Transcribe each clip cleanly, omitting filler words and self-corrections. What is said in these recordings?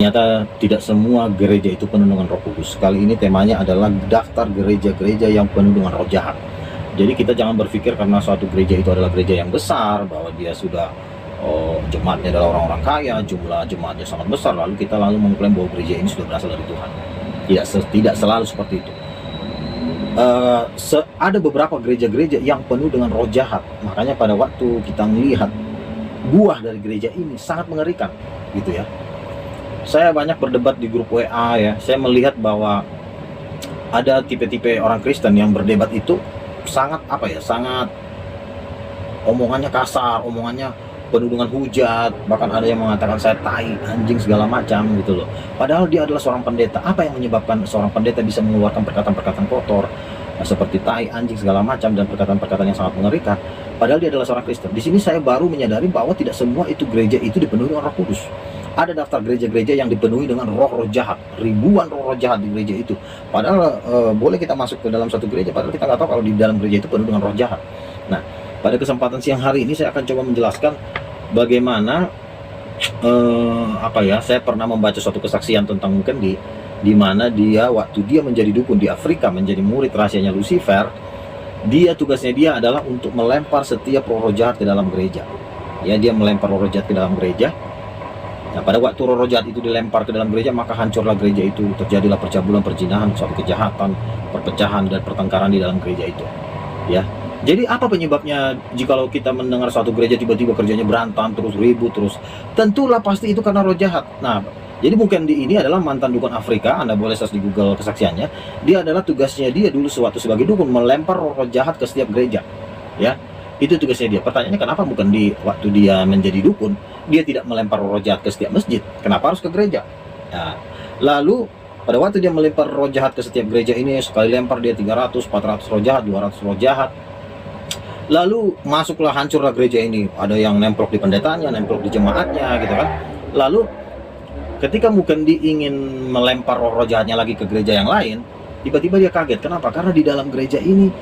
ternyata tidak semua gereja itu penuh dengan Roh Kudus. Kali ini temanya adalah daftar gereja-gereja yang penuh dengan roh jahat. Jadi kita jangan berpikir karena suatu gereja itu adalah gereja yang besar, bahwa dia sudah jemaatnya adalah orang-orang kaya, jumlah jemaatnya sangat besar, lalu kita mengklaim bahwa gereja ini sudah berasal dari Tuhan. Tidak selalu seperti itu. Ada beberapa gereja-gereja yang penuh dengan roh jahat. Makanya pada waktu kita melihat buah dari gereja ini sangat mengerikan, gitu ya. Saya banyak berdebat di grup WA ya. Saya melihat bahwa ada tipe-tipe orang Kristen yang berdebat itu sangat sangat omongannya kasar, omongannya penuh dengan hujat, bahkan ada yang mengatakan saya tai, anjing, segala macam gitu loh. Padahal dia adalah seorang pendeta. Apa yang menyebabkan seorang pendeta bisa mengeluarkan perkataan-perkataan kotor seperti tai, anjing, segala macam, dan perkataan-perkataan yang sangat mengerikan? Padahal dia adalah seorang Kristen. Di sini saya baru menyadari bahwa tidak semua itu gereja itu dipenuhi dengan Roh Kudus. Ada daftar gereja-gereja yang dipenuhi dengan roh-roh jahat, ribuan roh-roh jahat di gereja itu. Padahal boleh kita masuk ke dalam satu gereja, padahal kita nggak tahu kalau di dalam gereja itu penuh dengan roh jahat. Nah, pada kesempatan siang hari ini saya akan coba menjelaskan bagaimana saya pernah membaca suatu kesaksian tentang mungkin di mana dia waktu dia menjadi dukun di Afrika, menjadi murid rahasianya Lucifer, tugasnya dia adalah untuk melempar setiap roh jahat ke dalam gereja. Ya, dia melempar roh jahat ke dalam gereja. Nah, pada waktu roh jahat itu dilempar ke dalam gereja, maka hancurlah gereja itu. Terjadilah percabulan, perzinahan, suatu kejahatan, perpecahan, dan pertengkaran di dalam gereja itu. Ya, jadi apa penyebabnya jikalau kita mendengar suatu gereja tiba-tiba kerjanya berantem, terus ribut, terus tentulah pasti itu karena roh jahat. Nah, jadi mungkin ini adalah mantan dukun Afrika. Anda boleh search di Google kesaksiannya. Dia adalah tugasnya dia dulu sewaktu sebagai dukun melempar roh jahat ke setiap gereja. Ya, itu tugasnya dia. Pertanyaannya, kenapa bukan di waktu dia menjadi dukun dia tidak melempar roh jahat ke setiap masjid? Kenapa harus ke gereja? Nah, lalu pada waktu dia melempar roh jahat ke setiap gereja ini, sekali lempar dia 300, 400 roh jahat, 200 roh jahat. Lalu masuklah, hancurlah gereja ini. Ada yang nemplok di pendetanya, nemplok di jemaatnya, gitu kan. Lalu ketika mungkin dia ingin melempar roh jahatnya lagi ke gereja yang lain, tiba-tiba dia kaget. Kenapa? Karena di dalam gereja ini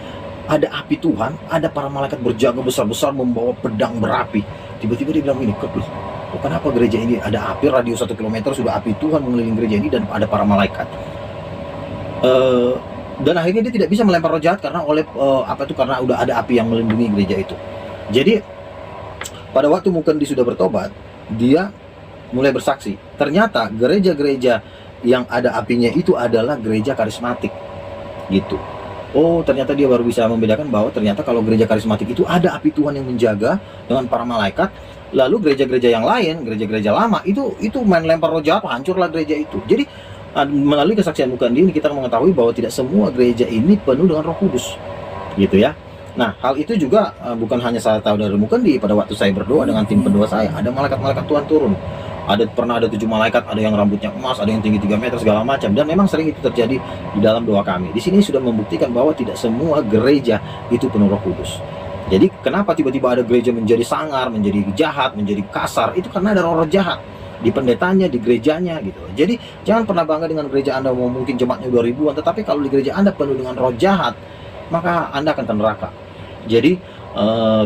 ada api Tuhan, ada para malaikat berjaga besar-besar membawa pedang berapi. Tiba-tiba dia bilang ini, loh, kenapa gereja ini ada api, radius 1 km sudah api Tuhan mengelilingi gereja ini dan ada para malaikat. Dan akhirnya dia tidak bisa melempar roh jahat karena karena udah ada api yang melindungi gereja itu. Jadi pada waktu mungkin dia sudah bertobat, dia mulai bersaksi. Ternyata gereja-gereja yang ada apinya itu adalah gereja karismatik, gitu. Oh, ternyata dia baru bisa membedakan bahwa ternyata kalau gereja karismatik itu ada api Tuhan yang menjaga dengan para malaikat. Lalu gereja-gereja yang lain, gereja-gereja lama itu main lempar roh jahat, hancurlah gereja itu. Jadi melalui kesaksian Mukandi ini kita mengetahui bahwa tidak semua gereja ini penuh dengan Roh Kudus, gitu ya. Nah, hal itu juga bukan hanya saya tahu dari Mukandi. Pada waktu saya berdoa dengan tim pendoa saya, ada malaikat-malaikat Tuhan turun. Pernah ada 7 malaikat, ada yang rambutnya emas, ada yang tinggi 3 meter, segala macam. Dan memang sering itu terjadi di dalam doa kami. Di sini sudah membuktikan bahwa tidak semua gereja itu penuh Roh Kudus. Jadi kenapa tiba-tiba ada gereja menjadi sangar, menjadi jahat, menjadi kasar? Itu karena ada roh jahat di pendetanya, di gerejanya, gitu. Jadi jangan pernah bangga dengan gereja Anda, mau mungkin jemaatnya 2000-an, tetapi kalau di gereja Anda penuh dengan roh jahat, maka Anda akan ke neraka. Jadi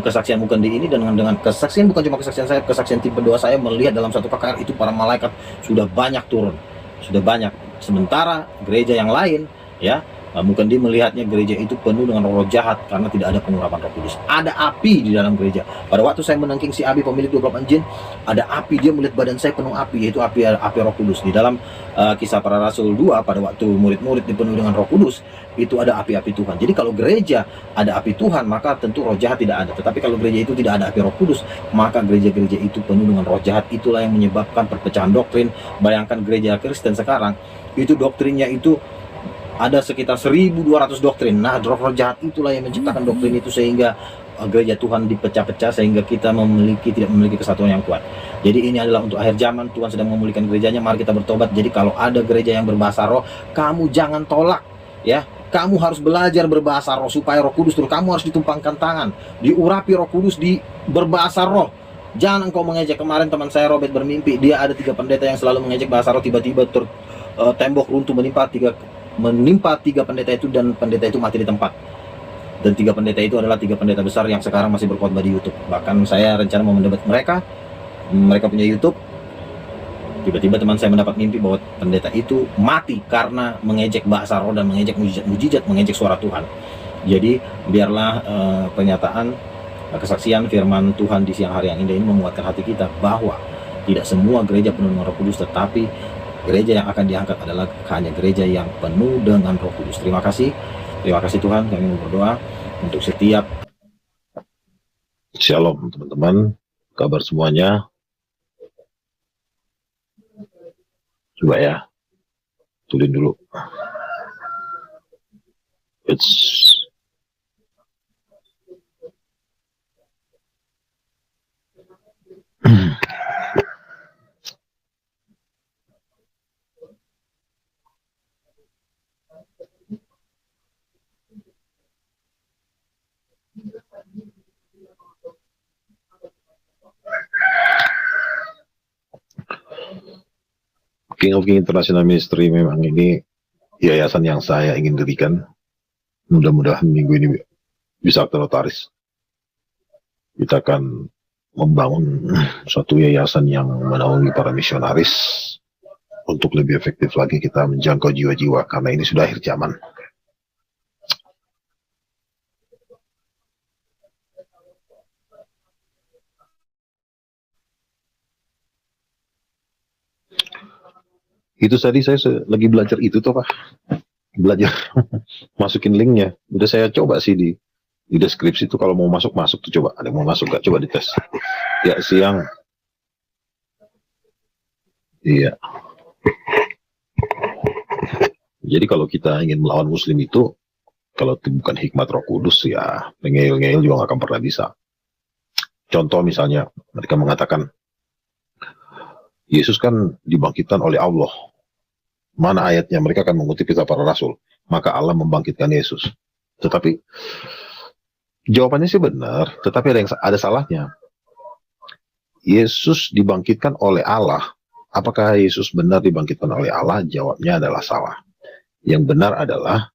kesaksian Mukandi ini dengan kesaksian, bukan cuma kesaksian saya, kesaksian tim pendoa saya melihat dalam satu KKR itu para malaikat sudah banyak turun, sudah banyak. Sementara gereja yang lain, ya, Mukandi melihatnya gereja itu penuh dengan roh jahat karena tidak ada pengurapan Roh Kudus. Ada api di dalam gereja. Pada waktu saya menengking si Abi, pemilik 28 jin, ada api, dia melihat badan saya penuh api, yaitu api Roh Kudus. Di dalam Kisah Para Rasul 2, pada waktu murid-murid dipenuhi dengan Roh Kudus, itu ada api-api Tuhan. Jadi kalau gereja ada api Tuhan, maka tentu roh jahat tidak ada. Tetapi kalau gereja itu tidak ada api Roh Kudus, maka gereja-gereja itu penuh dengan roh jahat. Itulah yang menyebabkan perpecahan doktrin. Bayangkan gereja Kristen sekarang, itu doktrinnya itu ada sekitar 1200 doktrin. Nah, roh jahat itulah yang menciptakan doktrin itu, sehingga gereja Tuhan dipecah-pecah, sehingga kita tidak memiliki kesatuan yang kuat. Jadi ini adalah untuk akhir zaman. Tuhan sedang memulihkan gerejanya. Mari kita bertobat. Jadi kalau ada gereja yang berbahasa roh, kamu jangan tolak, ya. Kamu harus belajar berbahasa roh supaya Roh Kudus turun. Kamu harus ditumpangkan tangan, diurapi Roh Kudus, di berbahasa roh. Jangan engkau mengejek. Kemarin teman saya Robert bermimpi, dia ada 3 pendeta yang selalu mengejek bahasa roh. Tiba-tiba tembok runtuh menimpa 3 pendeta itu, dan pendeta itu mati di tempat. Dan 3 pendeta itu adalah 3 pendeta besar yang sekarang masih berkhotbah di YouTube. Bahkan saya rencana mau mendebat mereka punya YouTube. Tiba-tiba teman saya mendapat mimpi bahwa pendeta itu mati karena mengejek bahasa roh dan mengejek mujizat, mengejek suara Tuhan. Jadi biarlah penyataan kesaksian firman Tuhan di siang hari yang indah ini menguatkan hati kita bahwa tidak semua gereja penuh dengan Roh Kudus, tetapi gereja yang akan diangkat adalah hanya gereja yang penuh dengan Roh Kudus. Terima kasih Tuhan. Kami mau berdoa untuk setiap. Shalom teman-teman, kabar semuanya. Coba ya, tulis dulu. It's King of King International Ministry. Memang ini yayasan yang saya ingin dirikan. Mudah-mudahan minggu ini bisa ternotaris. Kita akan membangun suatu yayasan yang menaungi para misionaris untuk lebih efektif lagi kita menjangkau jiwa-jiwa, karena ini sudah akhir zaman. Itu tadi saya lagi belajar itu tuh Pak, belajar masukin linknya. Udah saya coba sih di deskripsi itu, kalau mau masuk tuh, coba ada yang mau masuk gak, coba dites ya siang. Iya, jadi kalau kita ingin melawan muslim itu, kalau bukan hikmat Roh Kudus ya ngeyel-ngeyel juga gak akan pernah bisa. Contoh misalnya mereka mengatakan Yesus kan dibangkitkan oleh Allah. Mana ayatnya? Mereka akan mengutip kisah para rasul, maka Allah membangkitkan Yesus. Tetapi jawabannya sih benar, tetapi ada salahnya. Yesus dibangkitkan oleh Allah. Apakah Yesus benar dibangkitkan oleh Allah? Jawabnya adalah salah. Yang benar adalah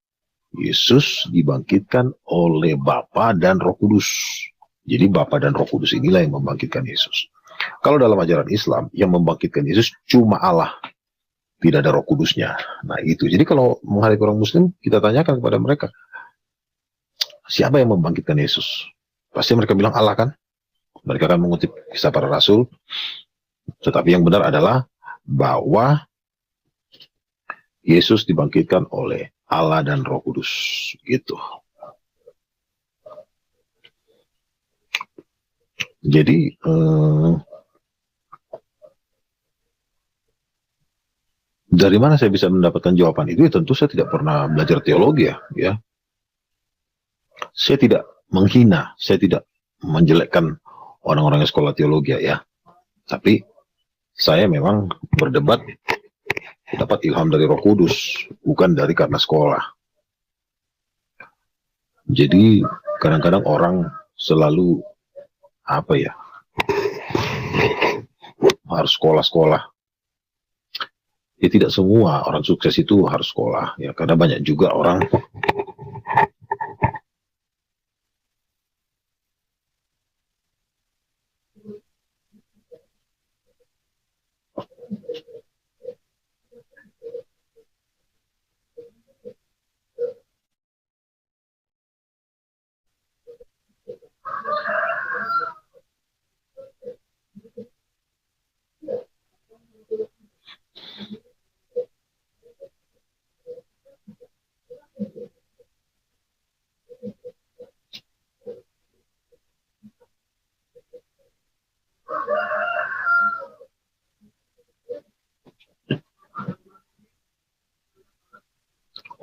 Yesus dibangkitkan oleh Bapa dan Roh Kudus. Jadi Bapa dan Roh Kudus inilah yang membangkitkan Yesus. Kalau dalam ajaran Islam, yang membangkitkan Yesus cuma Allah, tidak ada Roh Kudusnya. Nah itu. Jadi kalau menghadapi orang Muslim, kita tanyakan kepada mereka, siapa yang membangkitkan Yesus? Pasti mereka bilang Allah kan? Mereka akan mengutip kisah para rasul. Tetapi yang benar adalah bahwa Yesus dibangkitkan oleh Allah dan Roh Kudus. Gitu. Jadi dari mana saya bisa mendapatkan jawaban itu? Tentu saya tidak pernah belajar teologi ya. Saya tidak menghina, saya tidak menjelekkan orang-orang yang sekolah teologi ya. Tapi saya memang berdebat dapat ilham dari Roh Kudus, bukan dari karena sekolah. Jadi kadang-kadang orang selalu harus sekolah. Ya tidak semua orang sukses itu harus sekolah ya, karena banyak juga orang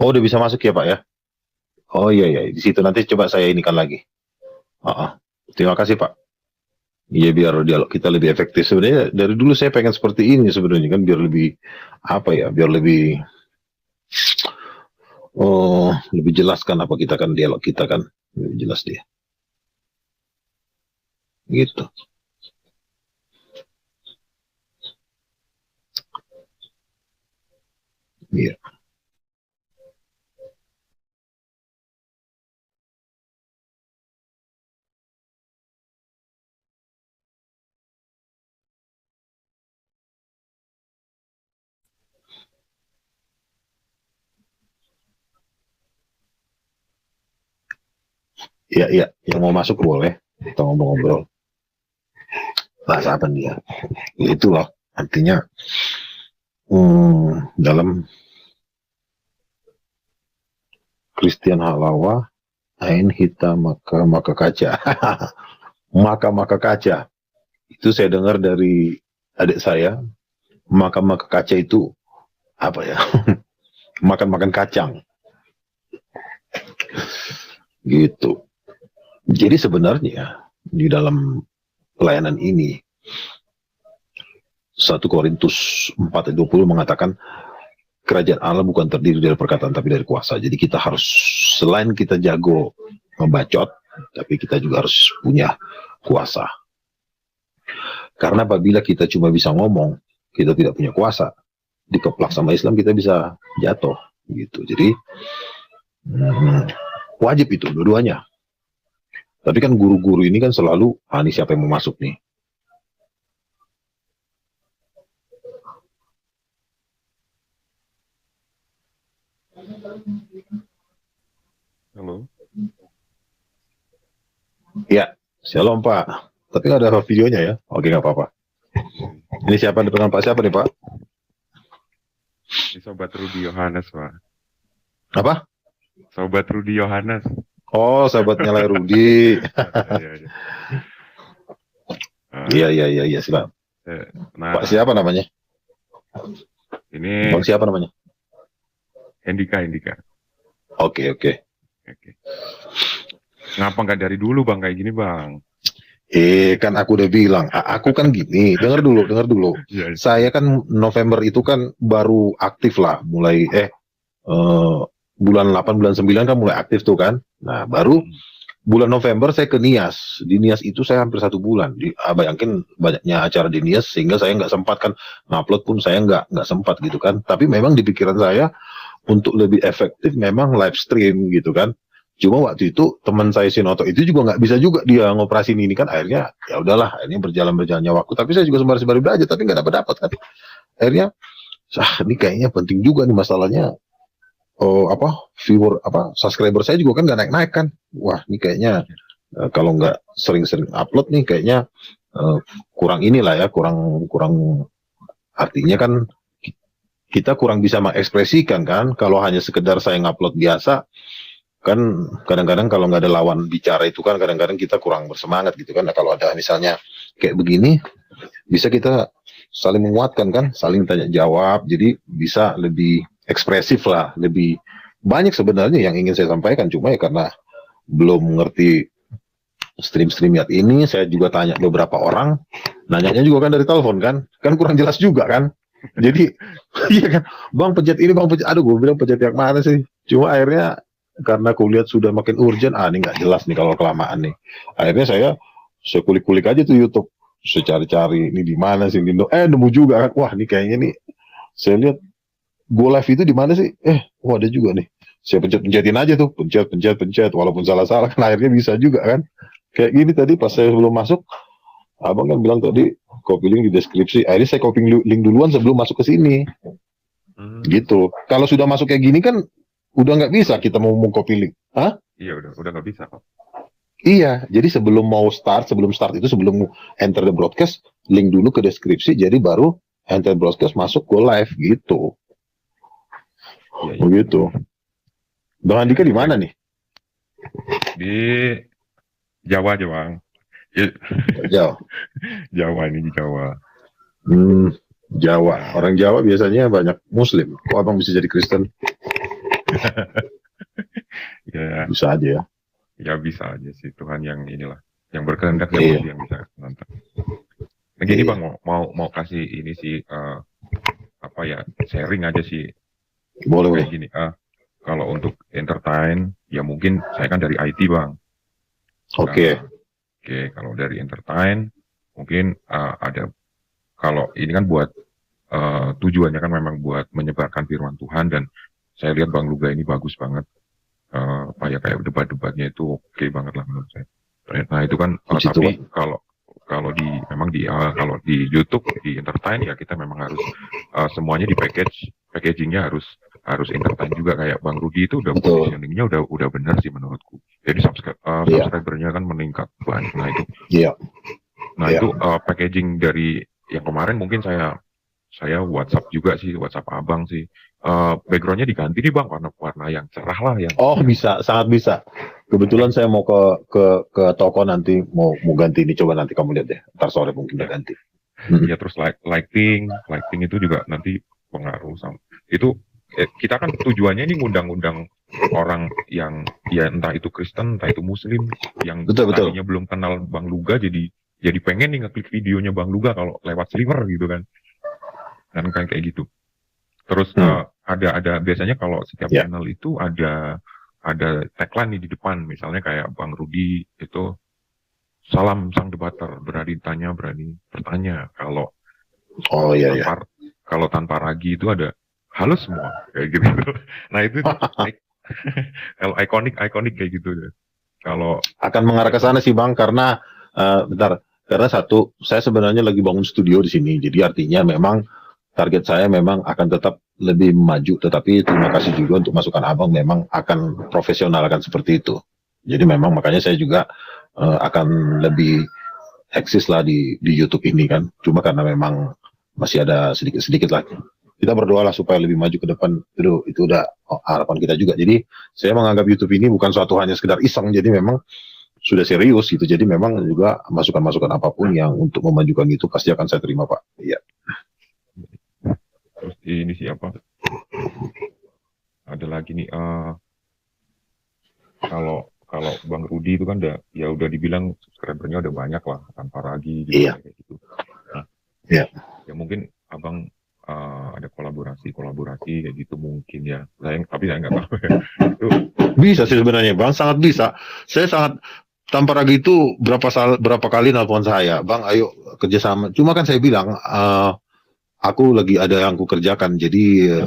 udah bisa masuk ya Pak ya. Oh iya, di situ nanti coba saya inikan lagi. Terima kasih Pak. Iya, biar dialog kita lebih efektif. Sebenarnya dari dulu saya pengen seperti ini sebenarnya kan, biar lebih biar lebih jelaskan apa kita kan, dialog kita kan lebih jelas dia. Gitu. Iya. Iya, iya, yang mau masuk boleh. Kita ngobrol-ngobrol. Bahasa apa dia? Ya, itulah artinya dalam Christian Halawa, Ain Hita maka kaca. maka kaca. Itu saya dengar dari adik saya. Maka kaca itu apa ya? Makan kacang. Gitu. Jadi sebenarnya di dalam pelayanan ini 1 Korintus 4:20 mengatakan kerajaan Allah bukan terdiri dari perkataan tapi dari kuasa. Jadi kita harus, selain kita jago membacot, tapi kita juga harus punya kuasa. Karena apabila kita cuma bisa ngomong, kita tidak punya kuasa, dikeplak sama Islam kita bisa jatuh gitu. Jadi wajib itu dua-duanya. Tapi kan guru-guru ini kan selalu, ini siapa yang mau masuk nih? Halo. Ya, shalom Pak. Tapi nggak ada videonya ya? Oke, nggak apa-apa. Ini siapa dengan Pak? Siapa nih Pak? Ini Sobat Rudi Yohanes, Pak. Apa? Sobat Rudi Yohanes. Oh, sahabatnya Lai Rudi. Iya, silakan. Nah, Pak siapa namanya? ini Bang siapa namanya? Indika. Oke. Ngapa nggak dari dulu, Bang, kayak gini, Bang? Kan aku udah bilang, aku kan gini, dengar dulu. Iya. Saya kan November itu kan baru aktif lah, mulai bulan 8, bulan 9 kan mulai aktif tuh kan. Nah, baru bulan November saya ke Nias. Di Nias itu saya hampir 1 bulan. Bayangin banyaknya acara di Nias sehingga saya nggak sempat kan ngupload pun saya nggak sempat gitu kan. Tapi memang di pikiran saya untuk lebih efektif memang live stream gitu kan. Cuma waktu itu teman saya Sinoto itu juga nggak bisa juga dia ngoperasin ini kan, akhirnya ya udahlah, akhirnya berjalannya waktu. Tapi saya juga sembari belajar tapi nggak dapat kan. Akhirnya ini kayaknya penting juga nih masalahnya. Subscriber saya juga kan nggak naik kan. Wah, ini kayaknya kalau nggak sering-sering upload nih kayaknya kurang inilah ya, kurang artinya kan kita kurang bisa mengekspresikan kan. Kalau hanya sekedar saya ngupload biasa kan, kadang-kadang kalau nggak ada lawan bicara itu kan kadang-kadang kita kurang bersemangat gitu kan. Nah, kalau ada misalnya kayak begini bisa kita saling menguatkan kan, saling tanya jawab, jadi bisa lebih ekspresif lah, lebih banyak sebenarnya yang ingin saya sampaikan. Cuma ya karena belum mengerti stream ini, saya juga tanya beberapa orang, nanyanya juga kan dari telepon kan kurang jelas juga kan. Jadi iya kan, bang pencet ini, bang pencet, aduh gue bilang pencet yang mana sih. Cuma akhirnya karena aku lihat sudah makin urgent, ini nggak jelas nih kalau kelamaan nih. Akhirnya saya kulik-kulik aja tuh YouTube, saya cari-cari ini di mana sih, nemu juga kan. Wah, ini kayaknya nih, saya lihat Go Live itu di mana sih? Ada juga nih. Saya pencetin aja tuh, pencet, walaupun salah-salah kan akhirnya bisa juga kan. Kayak gini tadi pas saya belum masuk, abang kan bilang tadi copy link di deskripsi. Akhirnya saya copy link duluan sebelum masuk ke sini. Gitu. Kalau sudah masuk kayak gini kan udah nggak bisa kita mau copy link. Hah? Iya, udah nggak bisa kok. Iya, jadi sebelum start itu sebelum enter the broadcast, link dulu ke deskripsi, jadi baru enter broadcast masuk go live gitu. Iya. Begitu. Bang Andika di mana nih? Di Jawa aja, Bang. Jawa. Jawa ini di Jawa. Jawa. Orang Jawa biasanya banyak Muslim. Kok abang bisa jadi Kristen? Ya. Bisa aja ya. Ya bisa aja sih, Tuhan yang inilah, yang berkehendak yang bisa nonton. Nah, gini Bang, mau kasih ini sih sharing aja sih. Boleh. Kayak gini, kalau untuk entertain, ya mungkin saya kan dari IT Bang. Oke, kalau dari entertain, mungkin ada, kalau ini kan buat tujuannya kan memang buat menyebarkan firman Tuhan, dan saya lihat Bang Luga ini bagus banget. Kayak debat-debatnya itu oke banget lah menurut saya. Nah itu kan, tapi kalau di YouTube, di entertain ya kita memang harus semuanya di packagingnya harus entertain juga. Kayak Bang Rudi itu udah positioningnya udah benar sih menurutku. Jadi Iya. subscribernya kan meningkat banyak. Nah itu, Iya. nah Iya. itu packaging dari yang kemarin mungkin saya WhatsApp juga sih, WhatsApp abang sih. Backgroundnya diganti nih bang, warna yang cerah lah, yang Oh, bisa, sangat bisa. kan Kebetulan saya mau ke toko nanti mau ganti ini, coba nanti kamu lihat deh. Ntar sore mungkin udah ya, ganti. Mm. ya terus lighting itu juga nanti pengaruh sama itu. Kita kan tujuannya ini ngundang-undang orang yang ya entah itu Kristen, entah itu Muslim, yang Betul, betul. tadinya belum kenal Bang Luga jadi pengen nih ngeklik videonya Bang Luga kalau lewat Sliver gitu kan kayak gitu. Terus ada biasanya kalau setiap Ya. channel itu ada tagline nih di depan, misalnya kayak Bang Rudi itu salam sang debater, berani tanya berani bertanya. Oh iya, iya. Kalau tanpa ragi itu ada halo semua kayak gitu. Nah itu kalau ikonik kayak gitu deh. Kalau Akan mengarah ke sana sih Bang, karena bentar, karena satu, saya sebenarnya lagi bangun studio di sini, jadi artinya memang target saya memang akan tetap lebih maju, tetapi terima kasih juga untuk masukan Abang, memang akan profesional, akan seperti itu. Jadi memang makanya saya juga akan lebih eksis lah di YouTube ini kan. Cuma karena memang masih ada sedikit-sedikit lah. Kita berdoa lah supaya lebih maju ke depan. Itu udah harapan kita juga. Jadi saya menganggap YouTube ini bukan suatu hanya sekedar iseng. Jadi memang sudah serius gitu. Jadi memang juga masukan-masukan apapun yang untuk memajukan itu pasti akan saya terima Pak. Iya. terus ini siapa? Ada lagi nih. Kalau Bang Rudi itu kan udah dibilang subscribernya udah banyak lah tanpa ragi gitu, Iya. kayak gitu. Nah, iya. Ya mungkin Abang ada kolaborasi kayak gitu mungkin ya. Tapi saya nggak tahu. Itu Bisa sih sebenarnya Bang, sangat bisa. Saya sangat tanpa ragu itu berapa kali nelpon saya, Bang, ayo kerjasama. Cuma kan saya bilang, aku lagi ada yang aku kerjakan, jadi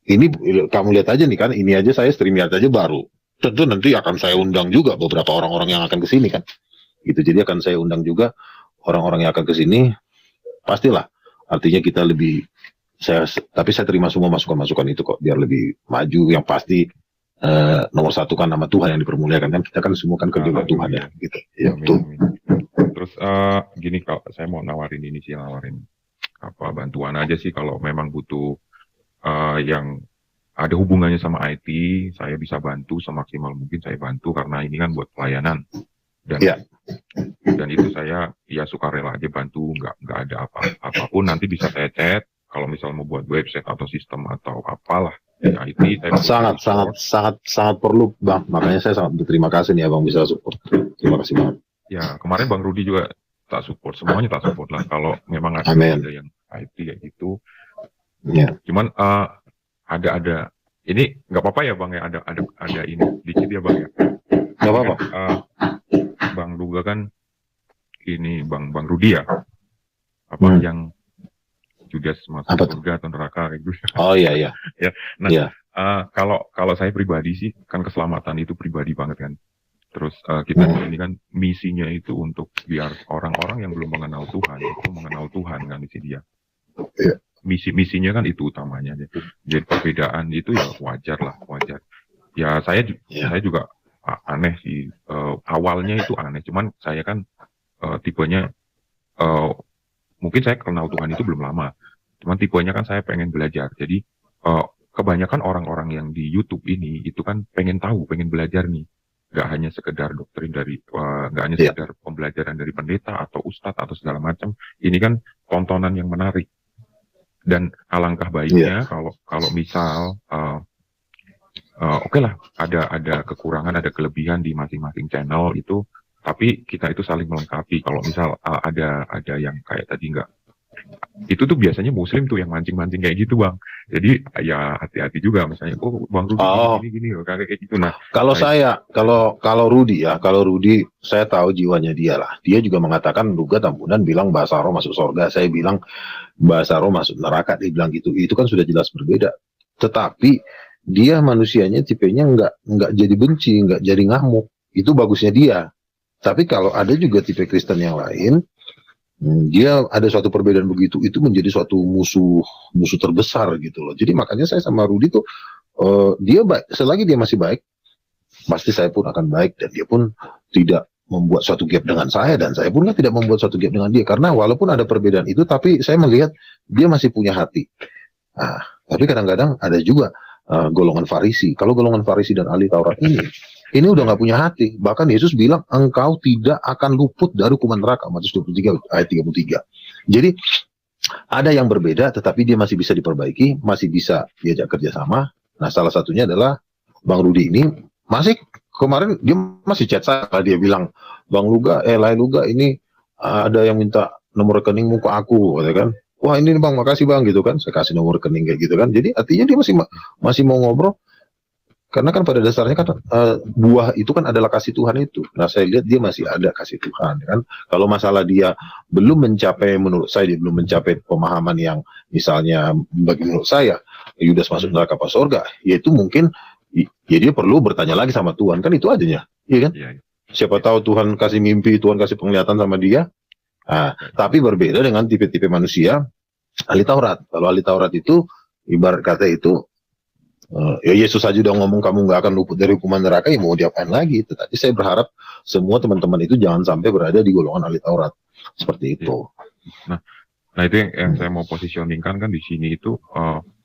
ini kamu lihat aja nih kan, ini aja saya StreamYard aja baru. Tentu nanti akan saya undang juga beberapa orang-orang yang akan ke sini kan. Gitu. Jadi akan saya undang juga orang-orang yang akan ke sini. Pastilah. Artinya kita lebih tapi saya terima semua masukan-masukan itu kok biar lebih maju. Yang pasti nomor satu kan nama Tuhan yang dipermuliakan kan, kita kan semua kan kerja buat Tuhan ya gitu. Ya, amin. Terus gini, kalau saya mau nawarin bantuan aja sih, kalau memang butuh yang ada hubungannya sama IT, saya bisa bantu semaksimal mungkin, saya bantu karena ini kan buat pelayanan dan itu saya ya sukarela aja bantu, nggak ada apapun nanti bisa saya chat kalau misal mau buat website atau sistem atau apalah di IT. Sangat perlu Bang, makanya saya sangat berterima kasih nih Abang bisa support. Terima kasih banget. Ya kemarin Bang Rudi juga tak support, semuanya tak support lah kalau memang ada yang IT kayak gitu. Ya. Cuman ada ini nggak apa-apa ya Bang ya, ada ini dikit ya Bang ya. Nggak apa-apa. Bang Luga kan ini Bang Rudi ya, yang Judas masuk surga atau neraka kayak gitu. Oh iya. Ya. Nah kalau saya pribadi sih kan keselamatan itu pribadi banget kan. Terus kita ini kan misinya itu untuk biar orang-orang yang belum mengenal Tuhan itu mengenal Tuhan kan, misi dia. Yeah. Misinya kan itu utamanya. Jadi perbedaan itu ya wajar. Ya saya juga aneh sih, awalnya itu aneh. Cuman saya kan tipenya mungkin saya kenal Tuhan itu belum lama. Cuman tipenya kan saya pengen belajar. Jadi kebanyakan orang-orang yang di YouTube ini itu kan pengen tahu, pengen belajar nih. Gak hanya sekedar doktrin gak hanya sekedar pembelajaran dari pendeta atau ustadz atau segala macam. Ini kan tontonan yang menarik. Dan alangkah baiknya kalau misal oke lah ada kekurangan, ada kelebihan di masing-masing channel itu, tapi kita itu saling melengkapi. Kalau misal ada yang kayak tadi itu tuh biasanya Muslim tuh yang mancing-mancing kayak gitu Bang. Jadi ya hati-hati juga, misalnya Bang Rudi gini kayak gitu. Nah kalau Rudi saya tahu jiwanya dia lah. Dia juga mengatakan Luga Tambunan bilang bahasa roh masuk surga, saya bilang bahasa roh masuk neraka, dia bilang gitu. Itu kan sudah jelas berbeda. Tetapi dia manusianya tipenya nggak jadi benci, nggak jadi ngamuk. Itu bagusnya dia. Tapi kalau ada juga tipe Kristen yang lain, dia ada suatu perbedaan begitu, itu menjadi suatu musuh terbesar gitu loh. Jadi makanya saya sama Rudi tuh dia baik, selagi dia masih baik, pasti saya pun akan baik, dan dia pun tidak membuat suatu gap dengan saya, dan saya pun kan tidak membuat suatu gap dengan dia, karena walaupun ada perbedaan itu, tapi saya melihat dia masih punya hati. Nah, tapi kadang-kadang ada juga golongan Farisi. Kalau golongan Farisi dan ahli Taurat ini udah nggak punya hati. Bahkan Yesus bilang engkau tidak akan luput dari hukuman neraka, Matius 23 ayat 33. Jadi ada yang berbeda, tetapi dia masih bisa diperbaiki, masih bisa diajak kerjasama. Nah, salah satunya adalah Bang Rudi ini masih kemarin dia masih chat saya, dia bilang, Bang Luga, Lai Luga ini ada yang minta nomor rekeningmu ke aku, gitu kan. Wah ini nih Bang, makasih Bang, gitu kan. Saya kasih nomor rekening kayak gitu kan. Jadi artinya dia masih mau ngobrol. Karena kan pada dasarnya kan buah itu kan adalah kasih Tuhan itu. Nah saya lihat dia masih ada kasih Tuhan kan. Kalau masalah dia belum mencapai, menurut saya dia belum mencapai pemahaman yang misalnya bagi menurut saya Yudas masuk neraka apa surga, yaitu mungkin ya dia perlu bertanya lagi sama Tuhan, kan itu adanya, iya kan? Iya. Siapa tahu Tuhan kasih mimpi, Tuhan kasih penglihatan sama dia. Nah, tapi berbeda dengan tipe-tipe manusia ahli Taurat. Kalau ahli Taurat itu ibarat kata itu ya Yesus aja udah ngomong kamu nggak akan luput dari hukuman neraka, ya mau diapain lagi. Tetapi saya berharap semua teman-teman itu jangan sampai berada di golongan ahli Taurat seperti itu. Nah itu yang saya mau positioningkan kan di sini itu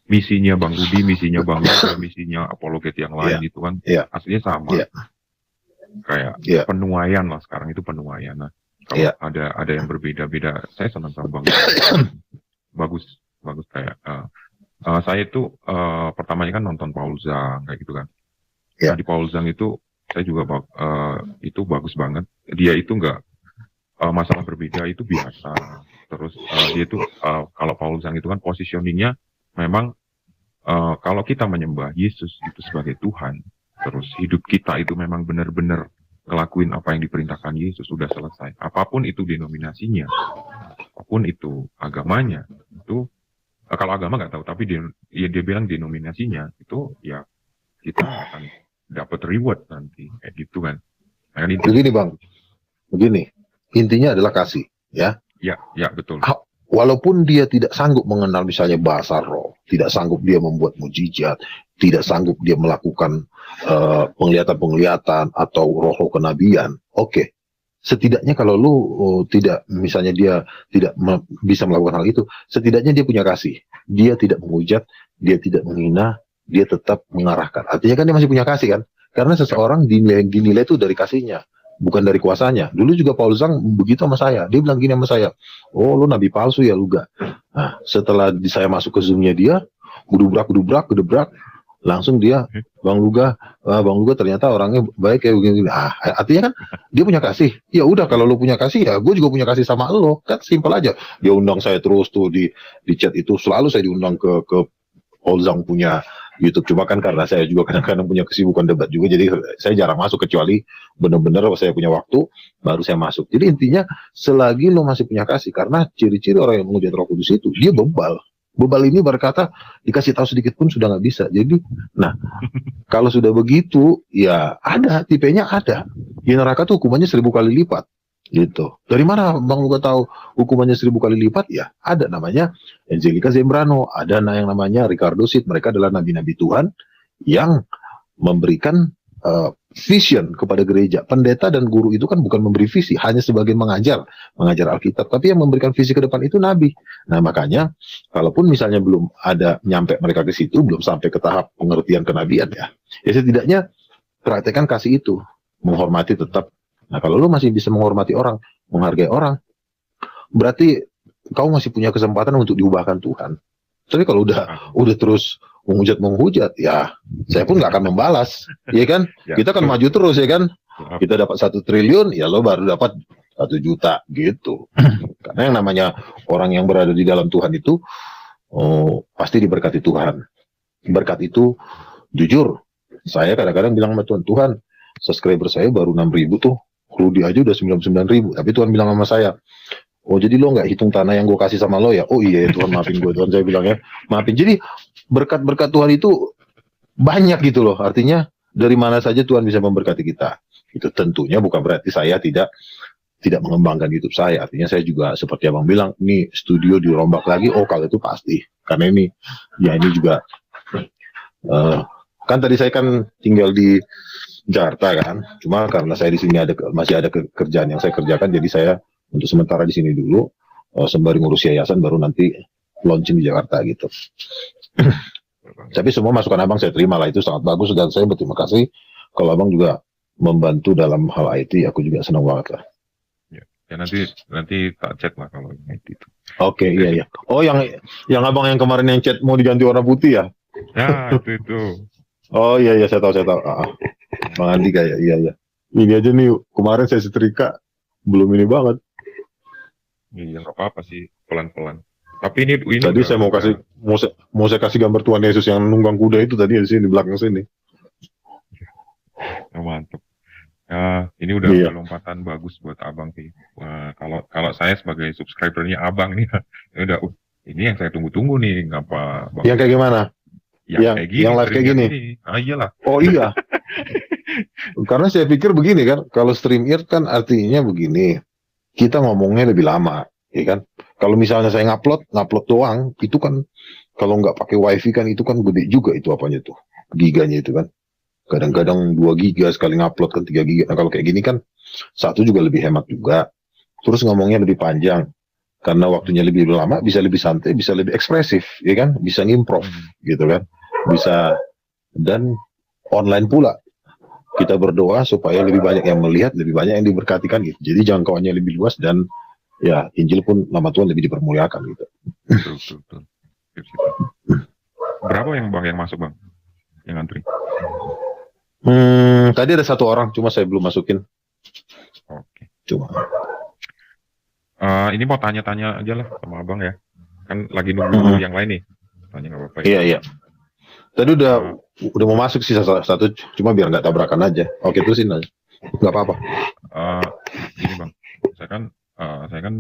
misinya Bang Rudi, misinya Bang Luga, misinya apologet yang lain itu kan aslinya sama. Kayak penuaian lah, sekarang itu penuaian. Nah, kalau ada yang berbeda-beda, saya senang sama Bang Luga. bagus kayak saya itu pertamanya kan nonton Paul Zhang kayak gitu kan. Nah, di Paul Zhang itu saya juga itu bagus banget. Dia itu nggak masalah berbeda itu biasa. Terus dia itu kalau Paul Zhang itu kan positioningnya memang kalau kita menyembah Yesus itu sebagai Tuhan, terus hidup kita itu memang benar-benar ngelakuin apa yang diperintahkan Yesus, sudah selesai. Apapun itu denominasinya, apapun itu agamanya, itu kalau agama nggak tahu, tapi dia bilang denominasinya itu ya kita akan dapat reward nanti kayak gitu kan. Nah, begini Bang, begini intinya adalah kasih, ya. Ya betul. Walaupun dia tidak sanggup mengenal misalnya bahasa roh, tidak sanggup dia membuat mujizat, tidak sanggup dia melakukan penglihatan-penglihatan atau roh-roh kenabian, oke. Setidaknya kalau lu tidak, misalnya dia tidak bisa melakukan hal itu, setidaknya dia punya kasih. Dia tidak menghujat, dia tidak menghina, dia tetap mengarahkan. Artinya kan dia masih punya kasih kan? Karena seseorang dinilai itu dari kasihnya, bukan dari kuasanya. Dulu juga Paul Zhang begitu sama saya. Dia bilang gini sama saya, oh lu nabi palsu ya Luga. Nah, setelah saya masuk ke Zoom-nya dia, gedubrak, langsung dia, Bang Luga ternyata orangnya baik kayak begini. Artinya kan dia punya kasih. Ya udah, kalau lu punya kasih ya gue juga punya kasih sama lo. Kan simpel aja. Dia undang saya terus tuh di chat itu, selalu saya diundang ke Paul Zhang punya YouTube. Cuma kan karena saya juga kadang-kadang punya kesibukan debat juga, jadi saya jarang masuk, kecuali benar-benar saya punya waktu baru saya masuk. Jadi intinya selagi lo masih punya kasih, karena ciri-ciri orang yang menghujat Roh Kudus itu dia bebal ini berkata dikasih tahu sedikit pun sudah nggak bisa. Jadi nah kalau sudah begitu ya ada tipenya, ada di neraka tuh hukumannya 1000 kali lipat gitu. Dari mana Bang Luga tahu hukumannya 1000 kali lipat? Ya ada, namanya Angelica Zembrano, ada yang namanya Ricardo Sid. Mereka adalah nabi-nabi Tuhan yang memberikan vision kepada gereja. Pendeta dan guru itu kan bukan memberi visi, hanya sebagai mengajar Alkitab, tapi yang memberikan visi ke depan itu nabi. Nah makanya kalaupun misalnya belum ada nyampe mereka ke situ, belum sampai ke tahap pengertian kenabian ya setidaknya praktekkan kasih itu, menghormati tetap. Nah kalau lu masih bisa menghormati orang, menghargai orang, berarti kau masih punya kesempatan untuk diubahkan Tuhan. Tapi kalau udah terus menghujat, ya saya pun nggak akan membalas, ya kan? Kita kan maju terus, ya kan? Kita dapat 1 triliun, ya lo baru dapat 1 juta gitu. Karena yang namanya orang yang berada di dalam Tuhan itu pasti diberkati Tuhan. Berkat itu jujur, saya kadang-kadang bilang sama Tuhan, subscriber saya baru 6.000 tuh, Rudi aja udah 99.000, tapi Tuhan bilang sama saya, oh jadi lo nggak hitung tanah yang gue kasih sama lo ya? Oh iya ya Tuhan, maafin gue Tuhan, saya bilang ya, maafin. Jadi berkat-berkat Tuhan itu banyak gitu loh. Artinya dari mana saja Tuhan bisa memberkati kita. Itu tentunya bukan berarti saya tidak mengembangkan YouTube saya. Artinya saya juga seperti abang bilang, ini studio dirombak lagi. Oh kalau itu pasti, karena ini juga kan tadi saya kan tinggal di Jakarta kan. Cuma karena saya di sini masih ada kerjaan yang saya kerjakan, jadi saya untuk sementara di sini dulu sembari ngurus yayasan, baru nanti launching di Jakarta gitu. Tapi semua masukan abang saya terima lah, itu sangat bagus dan saya berterima kasih kalau abang juga membantu dalam hal IT. Aku juga senang banget lah. Ya nanti tak chat lah kalau itu. Oke, iya. Oh, yang abang yang kemarin yang chat mau diganti warna putih ya? Ya, itu. Oh iya, saya tahu. Bang Andi kayak iya. Ini aja nih, kemarin saya setrika belum ini banget. Iya, nggak apa-apa sih, pelan-pelan. Tapi ini tadi saya mau saya kasih gambar Tuhan Yesus yang nunggang kuda itu tadi di sini, di belakang sini. Oh, mantap. Ya, ini udah lompatan bagus buat abang sih. Wah, kalau saya sebagai subscribernya abang nih, ya udah, ini yang saya tunggu-tunggu nih, ngapa? Bang? Yang kayak gimana? Yang kayak gini, yang live kayak gini. Iyalah. Oh iya. Karena saya pikir begini kan, kalau stream ear kan artinya begini, kita ngomongnya lebih lama, ya kan? Kalau misalnya saya ngupload doang, itu kan kalau nggak pakai wifi kan itu kan gede juga itu apanya tuh, giganya itu kan. Kadang-kadang 2 giga sekali ngupload kan 3 giga. Nah kalau kayak gini kan satu juga lebih hemat juga. Terus ngomongnya lebih panjang. Karena waktunya lebih lama, bisa lebih santai, bisa lebih ekspresif, ya kan? Bisa ngimprov gitu kan. Bisa, dan online pula. Kita berdoa supaya lebih banyak yang melihat, lebih banyak yang diberkatikan gitu. Jadi jangkauannya lebih luas dan ya Injil pun nama Tuhan lebih dipermuliakan gitu. Betul. Berapa yang masuk bang? Yang antri? Tadi ada 1 orang, cuma saya belum masukin. Oke. Cuma. Ini mau tanya-tanya aja lah sama abang ya. Kan lagi nunggu yang lain nih. Tanya nggak apa-apa ya? Iya. Tadi udah mau masuk sih satu, cuma biar nggak tabrakan aja. Oke, terusin aja. Nggak apa-apa. Ini bang, saya kan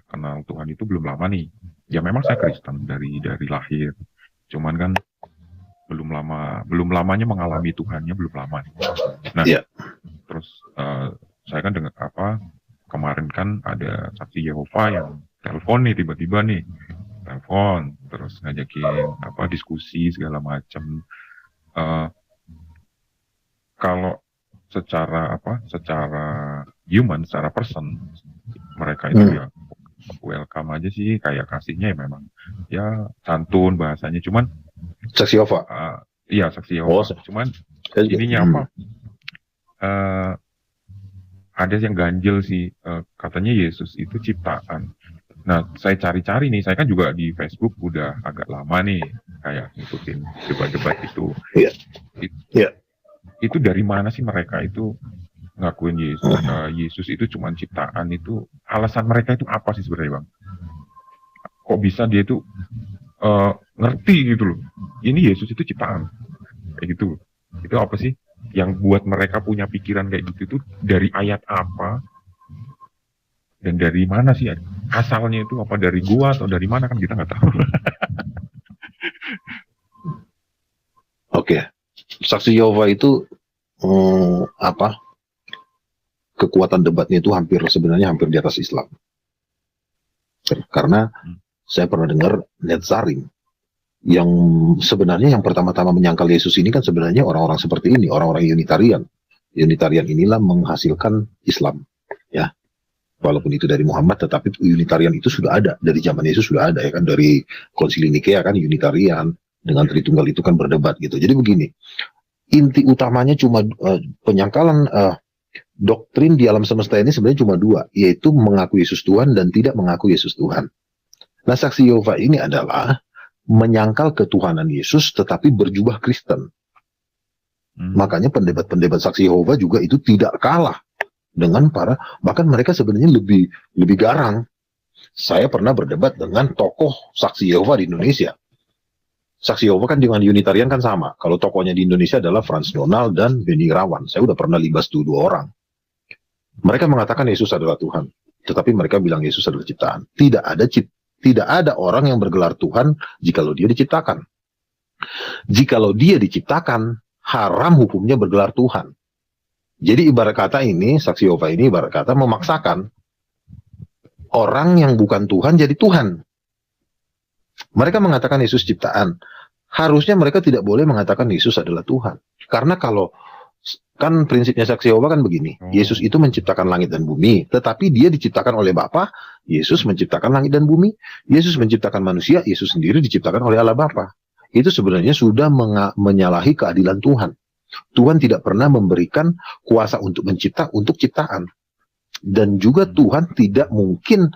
kenal Tuhan itu belum lama nih. Ya memang saya Kristen dari lahir. Cuman kan belum lamanya mengalami Tuhannya belum lama nih. Nah, terus saya kan dengar kemarin kan ada saksi Yehova yang telepon nih tiba-tiba nih, terus ngajakin diskusi segala macam. Kalau secara human, secara person, mereka itu ya welcome aja sih, kayak kasihnya ya memang ya santun bahasanya, cuman saksi Yehova. Iya, saksi Yehova. Cuman ininya apa? Ada yang ganjel sih, katanya Yesus itu ciptaan. Nah, saya cari-cari nih, saya kan juga di Facebook udah agak lama nih, kayak ngikutin debat-debat itu. Iya. Itu dari mana sih mereka itu ngakuin Yesus itu cuma ciptaan itu? Alasan mereka itu apa sih sebenarnya, Bang? Kok bisa dia itu ngerti gitu loh, ini Yesus itu ciptaan kayak gitu? Itu apa sih yang buat mereka punya pikiran kayak gitu? Itu dari ayat apa dan dari mana sih asalnya? Itu apa dari gua atau dari mana, kan kita nggak tahu. Oke. Saksi Yehova itu kekuatan debatnya itu sebenarnya hampir di atas Islam, karena saya pernah dengar Netzarim yang sebenarnya yang pertama-tama menyangkal Yesus ini kan sebenarnya orang-orang seperti ini, orang-orang Unitarian. Unitarian inilah menghasilkan Islam, ya. Walaupun itu dari Muhammad, tetapi Unitarian itu sudah ada dari zaman Yesus, sudah ada ya kan, dari Konsili Nikea kan Unitarian dengan Tritunggal itu kan berdebat gitu. Jadi begini, inti utamanya cuma penyangkalan doktrin di alam semesta ini sebenarnya cuma 2, yaitu mengaku Yesus Tuhan dan tidak mengaku Yesus Tuhan. Nah, saksi Yehova ini adalah menyangkal ketuhanan Yesus tetapi berjubah Kristen. Makanya pendebat-pendebat saksi Yehova juga itu tidak kalah dengan bahkan mereka sebenarnya lebih garang. Saya pernah berdebat dengan tokoh saksi Yehova di Indonesia. Saksi Yehova kan dengan Unitarian kan sama. Kalau tokohnya di Indonesia adalah Frans Donald dan Beni Irawan. Saya udah pernah libas tuh 2 orang. Mereka mengatakan Yesus adalah Tuhan, tetapi mereka bilang Yesus adalah ciptaan. Tidak ada orang yang bergelar Tuhan jikalau dia diciptakan. Jikalau dia diciptakan, haram hukumnya bergelar Tuhan. Jadi ibarat kata ini, saksi Yehova ini ibarat kata memaksakan orang yang bukan Tuhan jadi Tuhan. Mereka mengatakan Yesus ciptaan. Harusnya mereka tidak boleh mengatakan Yesus adalah Tuhan. Karena kalau Kan prinsipnya saksi Yehova kan begini. Yesus itu menciptakan langit dan bumi, tetapi dia diciptakan oleh Bapa. Yesus menciptakan langit dan bumi. Yesus menciptakan manusia. Yesus sendiri diciptakan oleh Allah Bapa. Itu sebenarnya sudah menyalahi keadilan Tuhan. Tuhan tidak pernah memberikan kuasa untuk mencipta untuk ciptaan. Dan juga Tuhan tidak mungkin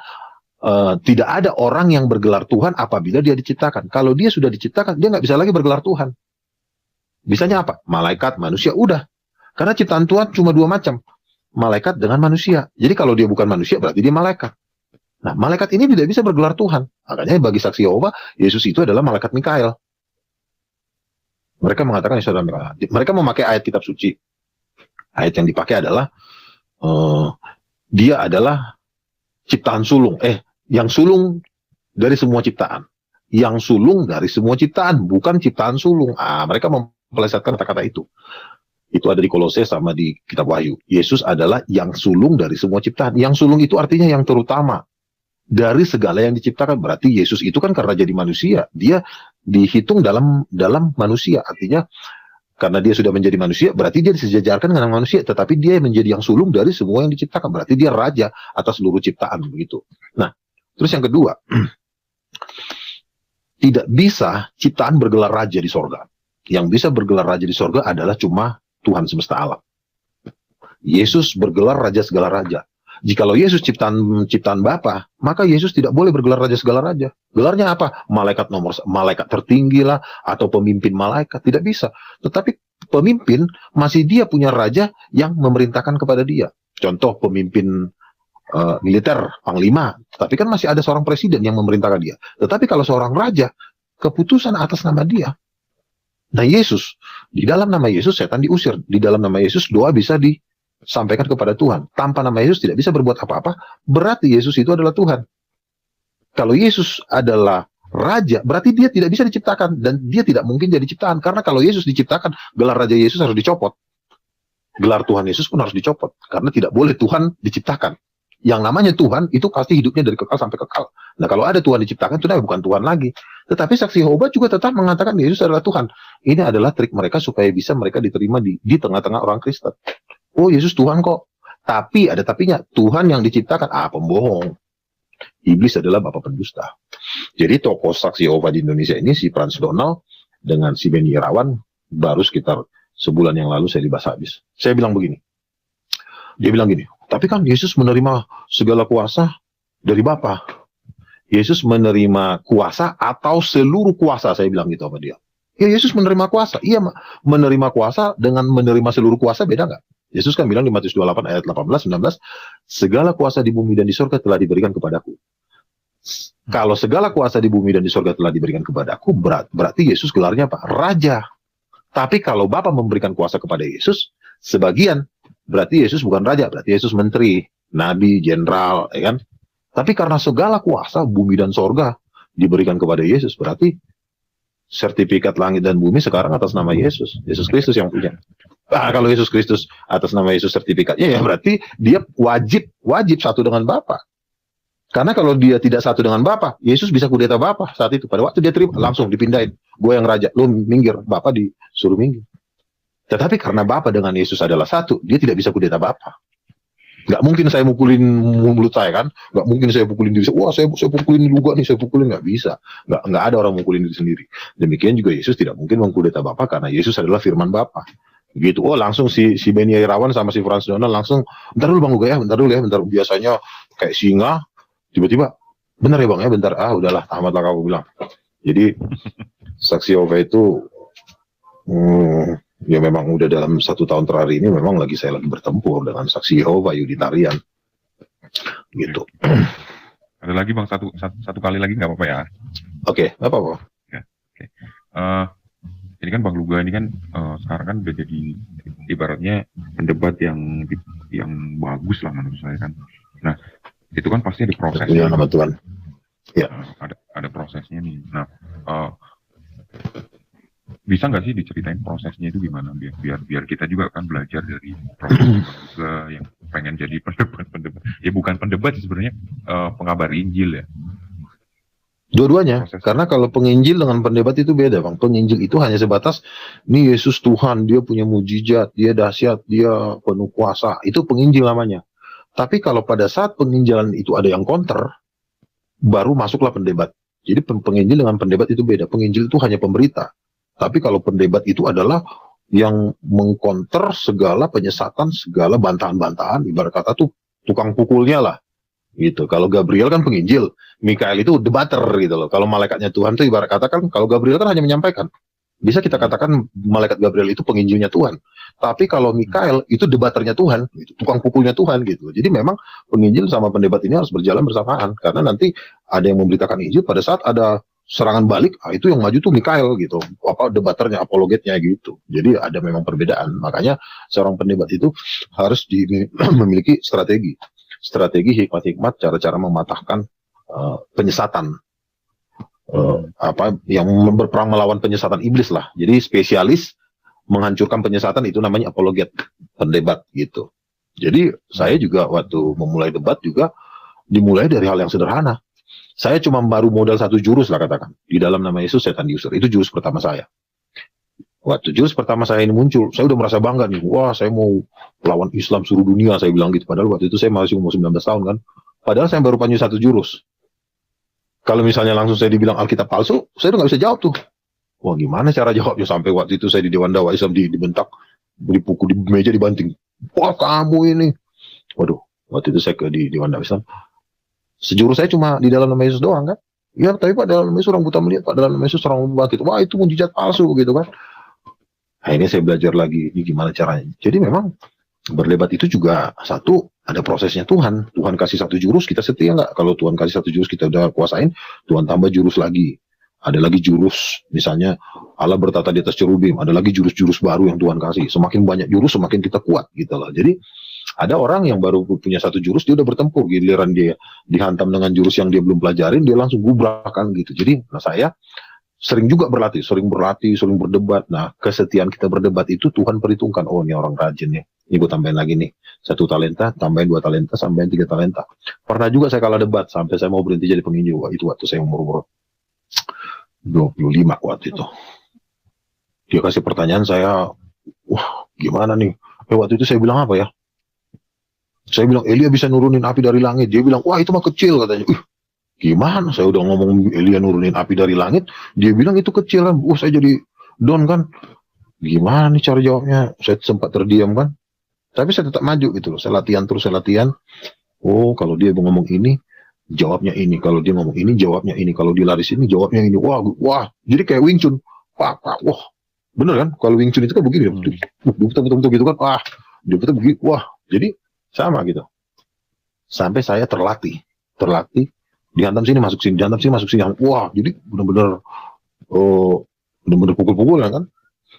tidak ada orang yang bergelar Tuhan apabila dia diciptakan. Kalau dia sudah diciptakan, dia nggak bisa lagi bergelar Tuhan. Bisanya apa? Malaikat, manusia, udah. Karena ciptaan Tuhan cuma dua macam, malaikat dengan manusia. Jadi kalau dia bukan manusia, berarti dia malaikat. Nah, malaikat ini tidak bisa bergelar Tuhan. Makanya bagi saksi Yehova, Yesus itu adalah malaikat Mikael. Mereka mengatakan Yesus adalah Mikael. Mereka memakai ayat kitab suci. Ayat yang dipakai adalah dia adalah ciptaan sulung. Yang sulung dari semua ciptaan. Yang sulung dari semua ciptaan, bukan ciptaan sulung. Mereka mempelesetkan kata-kata itu. Itu ada di Kolose sama di kitab Wahyu. Yesus adalah yang sulung dari semua ciptaan. Yang sulung itu artinya yang terutama dari segala yang diciptakan. Berarti Yesus itu kan karena jadi manusia, dia dihitung dalam manusia. Artinya karena dia sudah menjadi manusia, berarti dia disejajarkan dengan manusia. Tetapi dia menjadi yang sulung dari semua yang diciptakan. Berarti dia raja atas seluruh ciptaan, begitu. Nah, terus yang kedua, tidak bisa ciptaan bergelar raja di sorga. Yang bisa bergelar raja di sorga adalah cuma Tuhan semesta alam. Yesus bergelar raja segala raja. Jikalau Yesus ciptaan Bapa, maka Yesus tidak boleh bergelar raja segala raja. Gelarnya apa? Malaikat tertinggi lah, atau pemimpin malaikat, tidak bisa. Tetapi pemimpin masih dia punya raja yang memerintahkan kepada dia. Contoh pemimpin militer, panglima, tapi kan masih ada seorang presiden yang memerintahkan dia. Tetapi kalau seorang raja, keputusan atas nama dia. Nah, Yesus, di dalam nama Yesus setan diusir. Di dalam nama Yesus doa bisa disampaikan kepada Tuhan. Tanpa nama Yesus tidak bisa berbuat apa-apa. Berarti Yesus itu adalah Tuhan. Kalau Yesus adalah raja, berarti dia tidak bisa diciptakan. Dan dia tidak mungkin jadi ciptaan. Karena kalau Yesus diciptakan, gelar Raja Yesus harus dicopot. Gelar Tuhan Yesus pun harus dicopot. Karena tidak boleh Tuhan diciptakan. Yang namanya Tuhan itu pasti hidupnya dari kekal sampai kekal. Nah, kalau ada Tuhan diciptakan, itu bukan Tuhan lagi. Tetapi saksi Yehova juga tetap mengatakan Yesus adalah Tuhan. Ini adalah trik mereka supaya bisa mereka diterima di tengah-tengah orang Kristen. Oh, Yesus Tuhan kok. Tapi ada tapinya, Tuhan yang diciptakan, pembohong. Iblis adalah bapak pendusta. Jadi tokoh saksi Yehova di Indonesia ini, si Frans Donald dengan si Benny Irawan, baru sekitar sebulan yang lalu saya dibahas habis. Saya bilang begini. Dia bilang gini, tapi kan Yesus menerima segala kuasa dari Bapa. Yesus menerima kuasa atau seluruh kuasa, saya bilang gitu sama dia. Ya, Yesus menerima kuasa. Iya, menerima kuasa dengan menerima seluruh kuasa beda nggak? Yesus kan bilang di Matius 28 ayat 18-19, segala kuasa di bumi dan di surga telah diberikan kepadaku. Kalau segala kuasa di bumi dan di surga telah diberikan kepadaku, berarti Yesus gelarnya apa? Raja. Tapi kalau Bapa memberikan kuasa kepada Yesus, sebagian, berarti Yesus bukan raja, berarti Yesus menteri, nabi, jenderal, ya kan? Tapi karena segala kuasa bumi dan sorga diberikan kepada Yesus, berarti sertifikat langit dan bumi sekarang atas nama Yesus. Yesus Kristus yang punya. Kalau Yesus Kristus atas nama Yesus sertifikatnya, ya berarti dia wajib satu dengan Bapa. Karena kalau dia tidak satu dengan Bapa, Yesus bisa kudeta Bapa saat itu. Pada waktu dia terima, langsung dipindahin. Gue yang raja, lo minggir, Bapa disuruh minggir. Tetapi karena Bapa dengan Yesus adalah satu, dia tidak bisa kudeta Bapa. Nggak mungkin saya mukulin mulut saya kan, nggak mungkin saya pukulin diri saya. Wah, saya pukulin juga nih, saya pukulin, nggak bisa. Nggak ada orang mukulin diri sendiri. Demikian juga Yesus tidak mungkin mengkudeta Bapa karena Yesus adalah firman Bapa. Gitu. Oh, langsung si Benny Irawan sama si Frans Donald langsung, bentar dulu Bang Uga ya, bentar dulu ya, bentar. Biasanya kayak singa, tiba-tiba, benar ya Bang ya, bentar. Udahlah, tamatlah kamu bilang. Jadi saksi Yehova itu ya memang udah dalam 1 tahun terakhir ini memang saya lagi bertempur dengan saksi Yehova Yuditarian gitu. Ada lagi Bang, satu kali lagi nggak apa-apa ya? Oke, nggak apa-apa. Ya, oke. Ini kan Bang Luga ini kan sekarang kan udah jadi ibaratnya pendebat yang bagus lah menurut saya kan. Nah, itu kan pasti ada prosesnya. Nama Tuhan. Ya. Ada prosesnya nih. Nah, bisa nggak sih diceritain prosesnya itu gimana biar kita juga kan belajar dari proses juga yang pengen jadi pendebat ya bukan pendebat sebenarnya, pengabar Injil ya. Dua-duanya, proses. karena kalau penginjil dengan pendebat itu beda, Bang. Penginjil itu hanya sebatas, nih Yesus Tuhan, dia punya mujizat, dia dahsyat, dia penuh kuasa. Itu penginjil namanya. Tapi kalau pada saat penginjilan itu ada yang counter, baru masuklah pendebat. Jadi penginjil dengan pendebat itu beda. Penginjil itu hanya pemberita. Tapi kalau pendebat itu adalah yang mengkonter segala penyesatan, segala bantahan-bantahan, ibarat kata tuh tukang pukulnya lah. Gitu. Kalau Gabriel kan penginjil, Mikael itu debater gitu loh. Kalau malaikatnya Tuhan tuh ibarat kata kan, kalau Gabriel kan hanya menyampaikan. Bisa kita katakan malaikat Gabriel itu penginjilnya Tuhan. Tapi kalau Mikael itu debaternya Tuhan, gitu, tukang pukulnya Tuhan gitu. Jadi memang penginjil sama pendebat ini harus berjalan bersamaan, karena nanti ada yang memberitakan Injil pada saat ada serangan balik, itu yang maju tuh Mikael gitu. Apa debaternya, apologetnya gitu. Jadi ada memang perbedaan. Makanya seorang pendebat itu harus memiliki strategi hikmat-hikmat, cara-cara mematahkan penyesatan, yang berperang melawan penyesatan iblis lah. Jadi spesialis menghancurkan penyesatan itu namanya apologet, pendebat gitu. Jadi saya juga waktu memulai debat juga dimulai dari hal yang sederhana. Saya cuma baru modal satu jurus lah katakan. Di dalam nama Yesus setan diusir. Itu jurus pertama saya. Waktu jurus pertama saya ini muncul, saya udah merasa bangga nih. Wah, saya mau lawan Islam seluruh dunia, saya bilang gitu. Padahal waktu itu saya masih umur 19 tahun kan. Padahal saya baru punya satu jurus. Kalau misalnya langsung saya dibilang Alkitab palsu, saya udah nggak bisa jawab tuh. Wah, gimana cara jawabnya? Sampai waktu itu saya di Dewan Dakwah Islam dibentak, dipukul di meja, dibanting. Wah, kamu ini. Waduh, waktu itu saya di Dewan Dakwah Islam. Sejurus saya cuma di dalam nama Yesus doang kan. Ya, tapi Pak, dalam nama Yesus orang buta melihat, Pak, dalam nama Yesus orang bangkit. Wah, itu mujizat palsu gitu kan. Akhirnya saya belajar lagi, ini gimana caranya. Jadi memang berdebat itu juga satu, ada prosesnya Tuhan. Tuhan kasih satu jurus, kita setia nggak? Kalau Tuhan kasih satu jurus, kita udah kuasain, Tuhan tambah jurus lagi. Ada lagi jurus, misalnya Allah bertata di atas cherubim, ada lagi jurus-jurus baru yang Tuhan kasih. Semakin banyak jurus, semakin kita kuat gitu loh. Jadi ada orang yang baru punya satu jurus, dia udah bertempur, giliran dia dihantam dengan jurus yang dia belum pelajarin, dia langsung gubrakan gitu. Jadi saya sering juga berlatih, sering berdebat. Nah, kesetiaan kita berdebat itu Tuhan perhitungkan. Oh, ini orang rajin nih. Ini gue tambahin lagi nih. 1 talenta, tambahin 2 talenta, tambahin 3 talenta. Pernah juga saya kalah debat, sampai saya mau berhenti jadi penginjil. Itu waktu saya umur 25 waktu itu. Dia kasih pertanyaan saya, wah gimana nih? Waktu itu saya bilang apa ya? Saya bilang, Elia bisa nurunin api dari langit. Dia bilang, wah itu mah kecil katanya. Gimana? Saya udah ngomong Elia nurunin api dari langit, dia bilang itu kecil kan. Saya jadi down kan. Gimana nih cara jawabnya? Saya sempat terdiam kan. Tapi saya tetap maju gitu loh. Saya latihan terus, saya latihan. Oh, kalau dia ngomong ini, jawabnya ini. Kalau dia ngomong ini, jawabnya ini. Kalau dia lari sini, jawabnya ini. Wah. Jadi kayak Wing Chun. Wah. Bener kan? Kalau Wing Chun itu kan begini. Betul gitu kan. Wah. Dia betul begini. Wah. Jadi sama gitu. Sampai saya terlatih. Dihantam sini masuk sini, dihantam sini masuk sini. Wah, jadi benar-benar pukul-pukulan kan.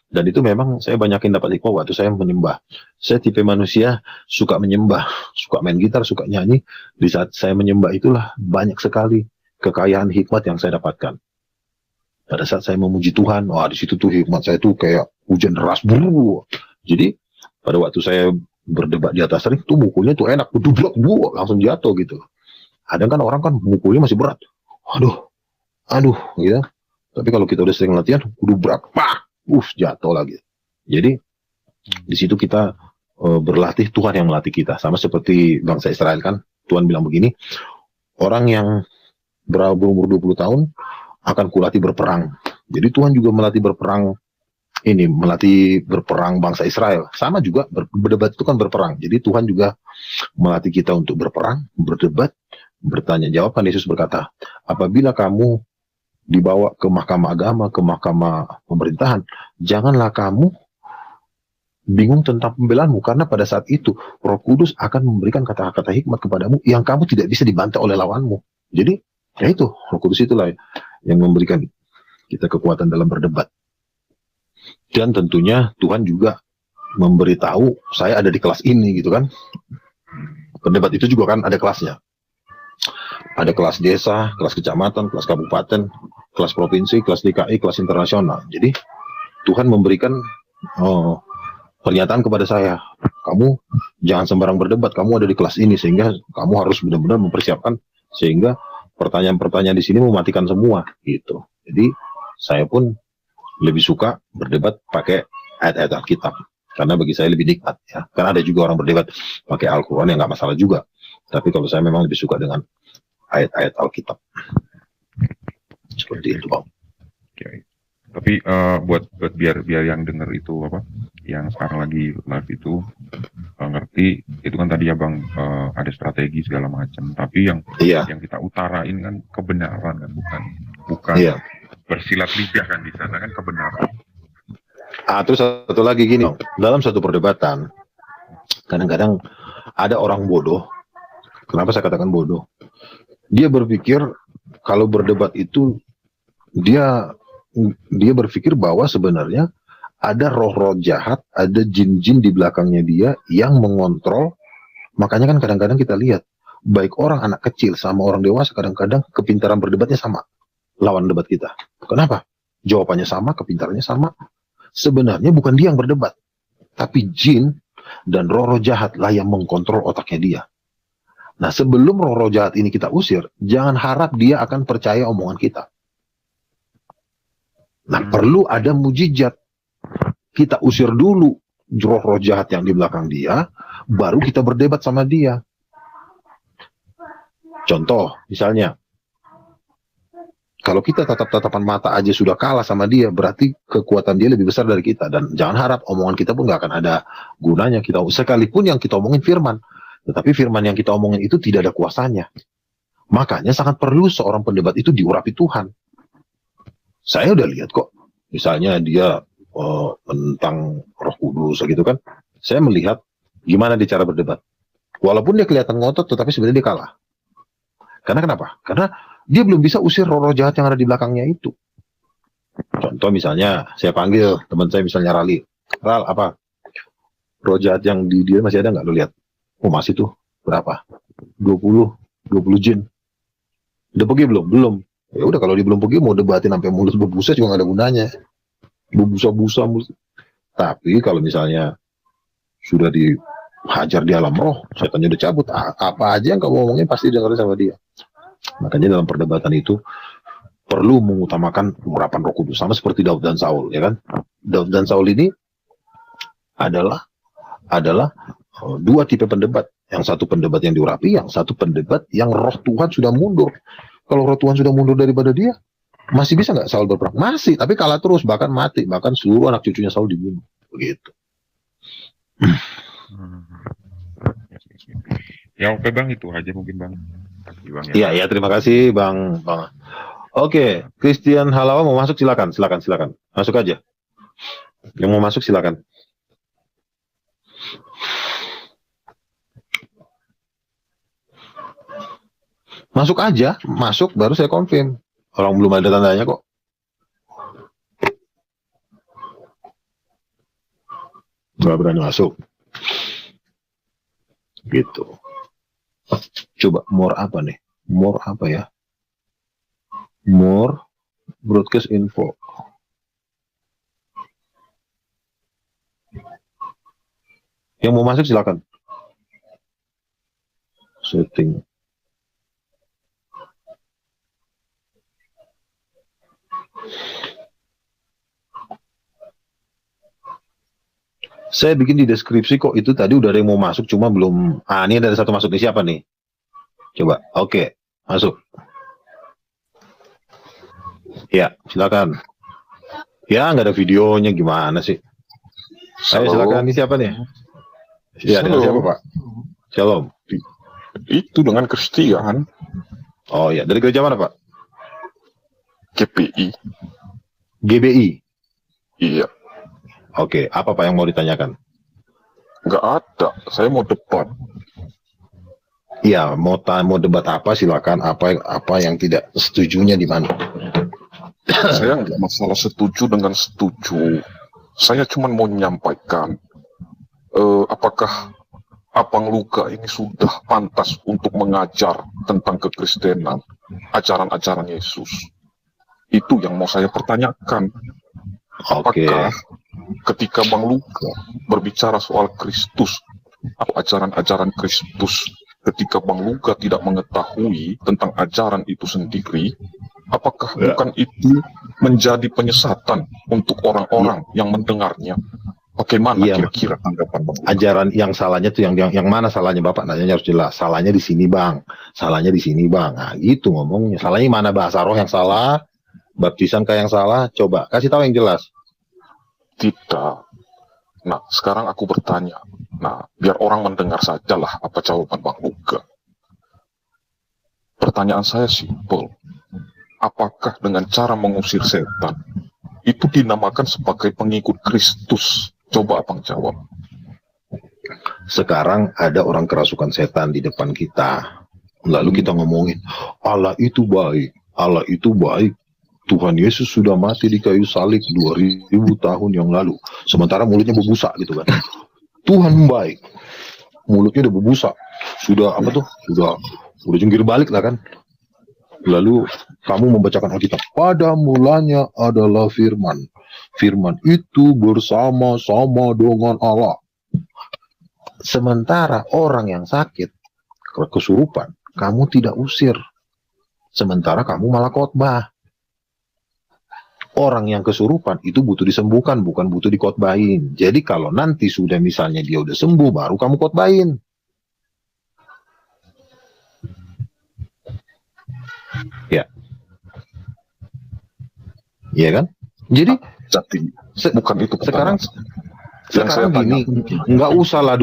Dan itu memang saya banyakin dapat hikmah waktu saya menyembah. Saya tipe manusia suka menyembah, suka main gitar, suka nyanyi. Di saat saya menyembah itulah banyak sekali kekayaan hikmat yang saya dapatkan. Pada saat saya memuji Tuhan, wah di situ tuh hikmat saya tuh kayak hujan deras. Jadi pada waktu saya berdebat di atas ring tuh mukulnya tuh enak, dublak, langsung jatuh gitu. Ada kan orang kan mukulnya masih berat. Aduh, gitu. Tapi kalau kita udah sering latihan, udah berat, jatuh lagi. Jadi di situ kita berlatih, Tuhan yang melatih kita. Sama seperti bangsa Israel kan, Tuhan bilang begini, orang yang berumur 20 tahun akan kulatih berperang. Jadi Tuhan juga melatih berperang bangsa Israel. Sama juga berdebat itu kan berperang. Jadi Tuhan juga melatih kita untuk berperang, berdebat, bertanya jawab. Kan Yesus berkata, apabila kamu dibawa ke mahkamah agama, ke mahkamah pemerintahan, janganlah kamu bingung tentang pembelaanmu, karena pada saat itu Roh Kudus akan memberikan kata-kata hikmat kepadamu yang kamu tidak bisa dibantah oleh lawanmu. Jadi ya itu, Roh Kudus itulah yang memberikan kita kekuatan dalam berdebat. Dan tentunya Tuhan juga memberitahu saya ada di kelas ini gitu kan. Pendebat itu juga kan ada kelasnya. Ada kelas desa, kelas kecamatan, kelas kabupaten, kelas provinsi, kelas DKI, kelas internasional. Jadi Tuhan memberikan pernyataan kepada saya, kamu jangan sembarang berdebat, kamu ada di kelas ini, sehingga kamu harus benar-benar mempersiapkan, sehingga pertanyaan-pertanyaan di sini mematikan semua gitu. Jadi saya pun lebih suka berdebat pakai ayat-ayat Alkitab karena bagi saya lebih nikmat ya. Karena ada juga orang berdebat pakai Al-Quran yang nggak masalah juga. Tapi kalau saya memang lebih suka dengan ayat-ayat Alkitab. Seperti itu, Bang. Oke. Tapi buat biar yang denger itu apa, yang sekarang lagi live itu ngerti, itu kan tadi ya Bang, ada strategi segala macam. Tapi yang kita utarain kan kebenaran kan, bukan bersilat lidah kan, di sana kan kebenaran. Terus satu lagi gini, dalam satu perdebatan kadang-kadang ada orang bodoh. Kenapa saya katakan bodoh? Dia berpikir kalau berdebat itu dia berpikir bahwa sebenarnya ada roh-roh jahat, ada jin-jin di belakangnya dia yang mengontrol. Makanya kan kadang-kadang kita lihat baik orang anak kecil sama orang dewasa kadang-kadang kepintaran berdebatnya sama lawan debat kita. Kenapa? Jawabannya sama, kepintarannya sama. Sebenarnya bukan dia yang berdebat, tapi jin dan roh-roh jahat lah yang mengkontrol otaknya dia. Nah, sebelum roh-roh jahat ini kita usir, jangan harap dia akan percaya omongan kita. Nah, perlu ada mujizat. Kita usir dulu roh-roh jahat yang di belakang dia, baru kita berdebat sama dia. Contoh, misalnya, kalau kita tatap-tatapan mata aja sudah kalah sama dia, berarti kekuatan dia lebih besar dari kita. Dan jangan harap omongan kita pun nggak akan ada gunanya. Sekalipun yang kita omongin firman, tetapi firman yang kita omongin itu tidak ada kuasanya. Makanya sangat perlu seorang pendebat itu diurapi Tuhan. Saya udah lihat kok, misalnya dia tentang Roh Kudus gitu kan, saya melihat gimana dia cara berdebat. Walaupun dia kelihatan ngotot, tetapi sebenarnya dia kalah. Karena kenapa? Karena dia belum bisa usir roh-roh jahat yang ada di belakangnya itu. Contoh misalnya, saya panggil teman saya misalnya Rali. Ral, apa? Roh jahat yang di dia masih ada nggak? Lo lihat. Oh masih tuh. Berapa? 20 jin. Udah pergi belum? Belum. Ya udah kalau dia belum pergi mau debatin sampai mulut berbusa juga nggak ada gunanya. Berbusa-busa. Tapi kalau misalnya sudah dihajar di alam roh, setannya udah cabut. Apa aja yang kamu ngomongin pasti dengerin sama dia. Makanya dalam perdebatan itu perlu mengutamakan urapan Roh Kudus, sama seperti Daud dan Saul, ya kan? Daud dan Saul ini adalah dua tipe pendebat. Yang satu pendebat yang diurapi, yang satu pendebat yang Roh Tuhan sudah mundur. Kalau Roh Tuhan sudah mundur daripada dia, masih bisa nggak Saul berperang? Masih, tapi kalah terus, bahkan mati, bahkan seluruh anak cucunya Saul dibunuh, begitu. Ya oke Bang, itu aja mungkin Bang. Iya, terima kasih Bang. Oke, Christian Halawa mau masuk, silakan. Masuk aja. Yang mau masuk silakan. Masuk aja, masuk baru saya confirm. Orang belum ada tandanya kok. Nggak berani masuk. Gitu. Coba more apa nih? More apa ya? More broadcast info. Yang mau masuk silakan. Setting. Saya bikin di deskripsi kok, itu tadi udah ada yang mau masuk cuma belum. Ini ada satu masuk nih, siapa nih? Coba. Oke, masuk. Ya, silakan. Ya, nggak ada videonya, gimana sih? Ayo silakan, ini siapa nih? Ya, dengan siapa Pak? Shalom. Itu dengan Christian. Oh ya, dari gereja mana Pak? GPI. GBI. Iya. Oke, apa Pak yang mau ditanyakan? Nggak ada, saya mau debat. Iya, mau debat apa silakan. Apa yang tidak setujunya di mana? Saya nggak masalah setuju dengan setuju. Saya cuma mau menyampaikan, apakah Abang Luka ini sudah pantas untuk mengajar tentang kekristenan, ajaran-ajaran Yesus? Itu yang mau saya pertanyakan. Apakah ketika Bang Luka berbicara soal Kristus atau ajaran-ajaran Kristus, ketika Bang Luka tidak mengetahui tentang ajaran itu sendiri, apakah Ya. bukan itu menjadi penyesatan untuk orang-orang yang mendengarnya? Bagaimana Iya. kira-kira tanggapan Bang Luka? Ajaran yang salahnya tuh yang mana salahnya Bapak? Nanya harus jelas. Salahnya di sini Bang. Salahnya di sini Bang. Nah, gitu ngomongnya. Salahnya mana? Bahasa roh yang salah, baptisan kayak yang salah. Coba kasih tahu yang jelas. Tidak. Nah, sekarang aku bertanya. Nah, biar orang mendengar sajalah apa jawaban Bang Luka. Pertanyaan saya simpel. Apakah dengan cara mengusir setan itu dinamakan sebagai pengikut Kristus? Coba Abang jawab. Sekarang ada orang kerasukan setan di depan kita. Lalu kita ngomongin, Allah itu baik, Allah itu baik. Tuhan Yesus sudah mati di kayu salib 2000 tahun yang lalu. Sementara mulutnya berbusa gitu kan. Tuhan baik. Mulutnya udah berbusa. Sudah apa tuh? Udah jungkir balik lah kan. Lalu kamu membacakan Alkitab. Pada mulanya adalah firman. Firman itu bersama-sama dengan Allah. Sementara orang yang sakit kesurupan, kamu tidak usir. Sementara kamu malah khotbah. Orang yang kesurupan itu butuh disembuhkan, bukan butuh dikhotbahin. Jadi kalau nanti sudah misalnya dia udah sembuh, baru kamu khotbahin. Ya. Iya kan? Jadi Jadi, bukan itu sekarang pertanyaan. Yang saya sekarang gini, tanya, nggak usah lah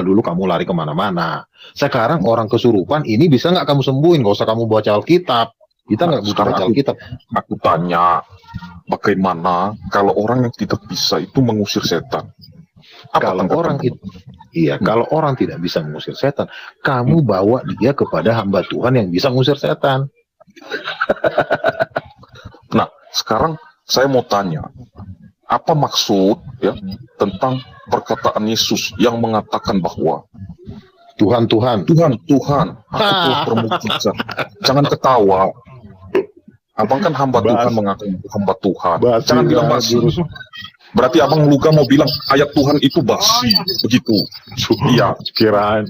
dulu kamu lari kemana-mana. Sekarang orang kesurupan ini bisa nggak kamu sembuhin? Nggak usah kamu baca Alkitab. Kita nggak butuh sekarang baca Alkitab. aku tanya, bagaimana kalau orang yang tidak bisa itu mengusir setan? Apa Kalau tanggapan orang Bang? itu, iya, kalau orang tidak bisa mengusir setan, kamu bawa dia kepada hamba Tuhan yang bisa mengusir setan. Nah, sekarang saya mau tanya, apa maksud ya tentang perkataan Yesus yang mengatakan bahwa Tuhan, Tuhan, aku telah bermukjizat. Jangan ketawa. Abang kan hamba Bas. Tuhan, mengaku hamba Tuhan. Basi Jangan bilang lah, basi. jurus. Berarti Abang Luka mau bilang ayat Tuhan itu basi, begitu? Iya. Kiraan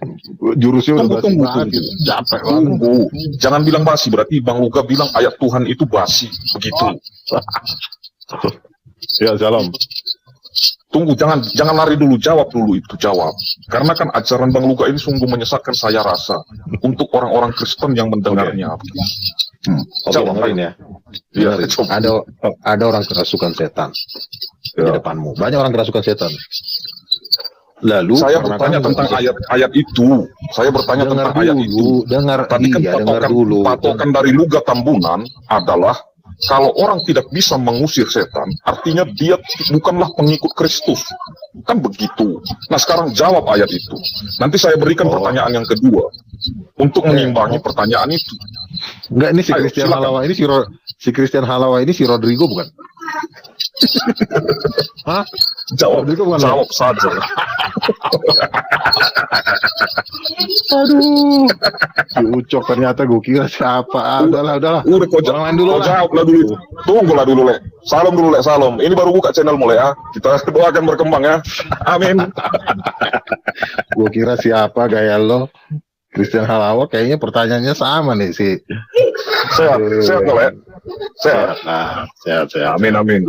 jurusnya udah Tunggu, basi banget, tunggu. capek banget. Tunggu, jangan bilang basi. Berarti Bang Luka bilang ayat Tuhan itu basi, begitu? Ya, salam. Tunggu, jangan lari dulu, jawab dulu itu, jawab. Karena kan ajaran Bang Luka ini sungguh menyesatkan saya rasa untuk orang-orang Kristen yang mendengarnya. Oke, Jawab, dengerin ya. Iya, Dengerin. coba. Ada orang kerasukan setan di Ya. depanmu. Banyak orang kerasukan setan. Lalu Saya karena bertanya kamu tentang bisa- ayat itu. Saya bertanya dengar tentang ayat itu. dulu, dengar, Tadi kan iya, dengar dulu. patokan dari Luga Tambunan adalah kalau orang tidak bisa mengusir setan, artinya dia bukanlah pengikut Kristus. Kan begitu. Nah, sekarang jawab ayat itu. Nanti saya berikan Oh. pertanyaan yang kedua untuk mengimbangi pertanyaan itu. Enggak, ini si Ayo, Christian silakan. Halawa ini si Christian Halawa ini si Rodrigo bukan? Hah? Jawab, Itu bukan jawab saja. Aduh. Si Ucok ternyata gue kira siapa. Udahlah. Udah kau Orang lain dulu kau lah. jawab lah dulu. Tunggulah dulu, Le. Salam dulu, Le. Salam. Ini baru buka channel mulai ya. Kita doakan berkembang ya. Amin. Gue kira siapa gaya lo. Christian Halawa kayaknya pertanyaannya sama nih si. Sehat, sehat Le. Sehat. Nah, sehat. Amin, amin.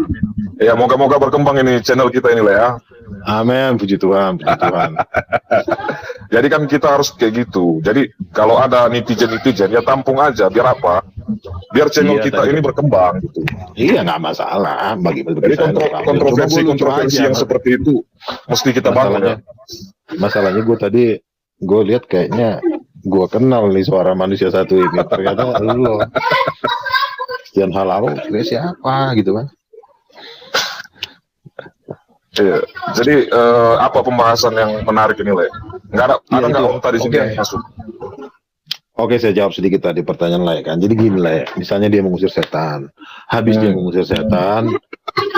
Ya, moga-moga berkembang ini channel kita ini, Le ya. Amin, puji Tuhan. Jadi kan kita harus kayak gitu. Jadi kalau ada netizen ya tampung aja. Biar apa? Biar channel Iya, kita tadi. ini berkembang gitu. Iya, nggak masalah. Bagi Jadi saya nggak apa-apa. kontroversi Cuma yang seperti itu mesti kita bangun ya. Masalahnya gue tadi gue lihat kayaknya gue kenal nih suara manusia satu ini. Ternyata lo. Christian Halawa kira siapa gitu kan? Iya. Jadi apa pembahasan yang menarik ini, Le? Ada Iya, nggak itu. Om tadi sini Oke. yang masuk? Oke, saya jawab sedikit tadi pertanyaan lah ya kan. Jadi gini lah ya, misalnya dia mengusir setan. Habis dia mengusir setan,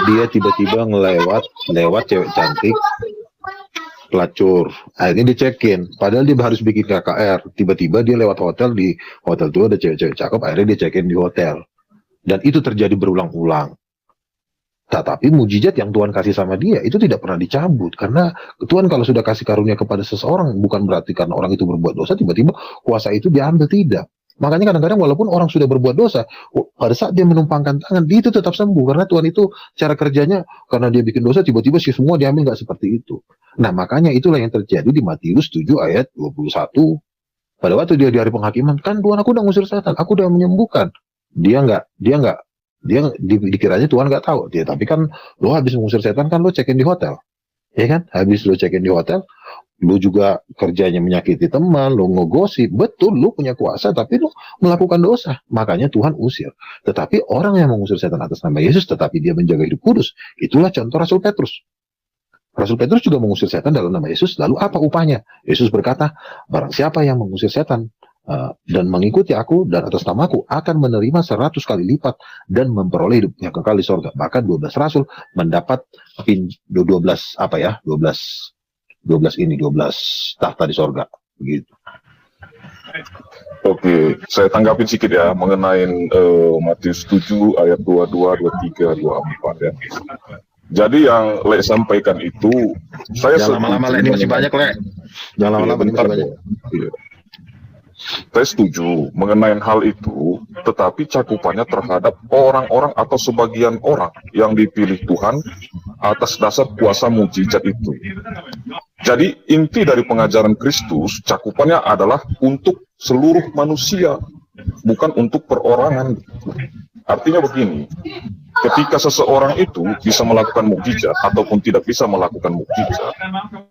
dia tiba-tiba lewat cewek cantik, pelacur. Akhirnya dia check-in. Padahal dia harus bikin KKR. Tiba-tiba dia lewat hotel, di hotel itu ada cewek-cewek cakep, akhirnya dia check-in di hotel. Dan itu terjadi berulang-ulang. Tetapi mujizat yang Tuhan kasih sama dia itu tidak pernah dicabut, karena Tuhan kalau sudah kasih karunia kepada seseorang bukan berarti karena orang itu berbuat dosa tiba-tiba kuasa itu diambil, tidak. Makanya kadang-kadang walaupun orang sudah berbuat dosa, pada saat dia menumpangkan tangan, dia itu tetap sembuh, karena Tuhan itu cara kerjanya, karena dia bikin dosa tiba-tiba sih semua diambil, nggak seperti itu. Nah, makanya itulah yang terjadi di Matius 7 ayat 21. Pada waktu dia di hari penghakiman, kan Tuhan aku udah ngusir setan, aku udah menyembuhkan. Dikiranya Tuhan nggak tahu. Dia, tapi kan lo habis mengusir setan kan lo check-in di hotel. Ya kan? Habis lo check-in di hotel, lo juga kerjanya menyakiti teman, lo ngegosip. Betul, lo punya kuasa, tapi lo melakukan dosa. Makanya Tuhan usir. Tetapi orang yang mengusir setan atas nama Yesus, tetapi dia menjaga hidup kudus, itulah contoh Rasul Petrus. Rasul Petrus juga mengusir setan dalam nama Yesus. Lalu apa upahnya? Yesus berkata, barang siapa yang mengusir setan dan mengikuti aku dan atas namaku akan menerima 100 kali lipat dan memperoleh hidup yang kekal di sorga. Bahkan 12 rasul mendapat 12 tahta di sorga. Begitu. Oke, saya tanggapin sedikit ya mengenai Matius 7 ayat 22, 23, 24 ya. Jadi yang Le sampaikan itu, saya jangan lama-lama, Le, ini masih banyak, Le. Jangan lama-lama, ini masih banyak. Iya. Saya setuju mengenai hal itu, tetapi cakupannya terhadap orang-orang atau sebagian orang yang dipilih Tuhan atas dasar kuasa mujizat itu. Jadi inti dari pengajaran Kristus, cakupannya adalah untuk seluruh manusia, bukan untuk perorangan. Artinya begini, ketika seseorang itu bisa melakukan mukjizat ataupun tidak bisa melakukan mukjizat,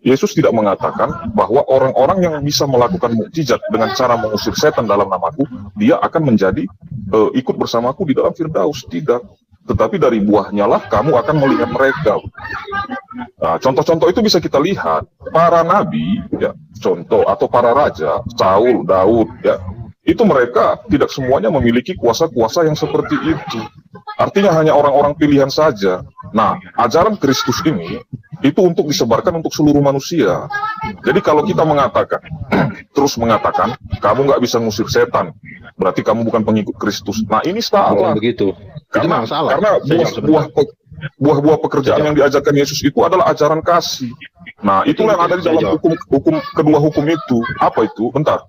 Yesus tidak mengatakan bahwa orang-orang yang bisa melakukan mukjizat dengan cara mengusir setan dalam namaku, dia akan menjadi ikut bersamaku di dalam Firdaus. Tidak. Tetapi dari buahnya lah kamu akan melihat mereka. Nah, contoh-contoh itu bisa kita lihat. Para nabi, ya, contoh, atau para raja, Saul, Daud, ya, itu mereka tidak semuanya memiliki kuasa-kuasa yang seperti itu. Artinya hanya orang-orang pilihan saja. Nah, ajaran Kristus ini itu untuk disebarkan untuk seluruh manusia. Jadi kalau kita mengatakan, terus mengatakan, kamu nggak bisa ngusir setan, berarti kamu bukan pengikut Kristus. Nah, ini salah. Bukan begitu. Karena, itu salah. Karena buah-buah pekerjaan yang diajarkan Yesus itu adalah ajaran kasih. Nah, itulah yang ada di dalam kedua hukum itu. Apa itu? Bentar.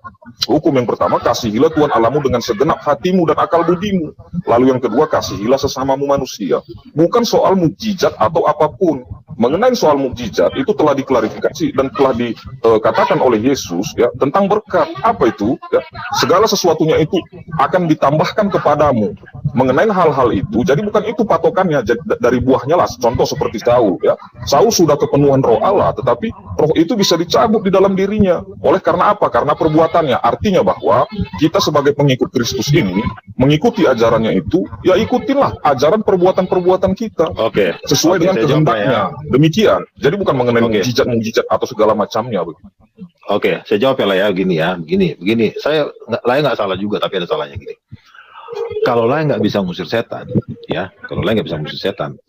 Hukum yang pertama, kasihilah Tuhan Allahmu dengan segenap hatimu dan akal budimu. Lalu yang kedua, kasihilah sesamamu manusia. Bukan soal mukjizat atau apapun. Mengenai soal mukjizat, itu telah diklarifikasi dan telah dikatakan oleh Yesus ya tentang berkat. Apa itu? Ya, segala sesuatunya itu akan ditambahkan kepadamu. Mengenai hal-hal itu, jadi bukan itu patokannya dari buahnya lah. Contoh seperti Saul. Ya, Saul sudah kepenuhan Roh Allah, tetapi roh itu bisa dicabut di dalam dirinya. Oleh karena apa? Karena perbuatannya. Artinya bahwa kita sebagai pengikut Kristus ini mengikuti ajarannya itu, ya ikutinlah ajaran perbuatan-perbuatan kita. Oke. Sesuai dengan kehendaknya. Demikian. Jadi bukan mengenai mukjizat-mukjizat atau segala macamnya. Oke, saya jawab ya Begini. Saya nggak salah juga, tapi ada salahnya gini. Kalau Lae nggak bisa ngusir setan, ya,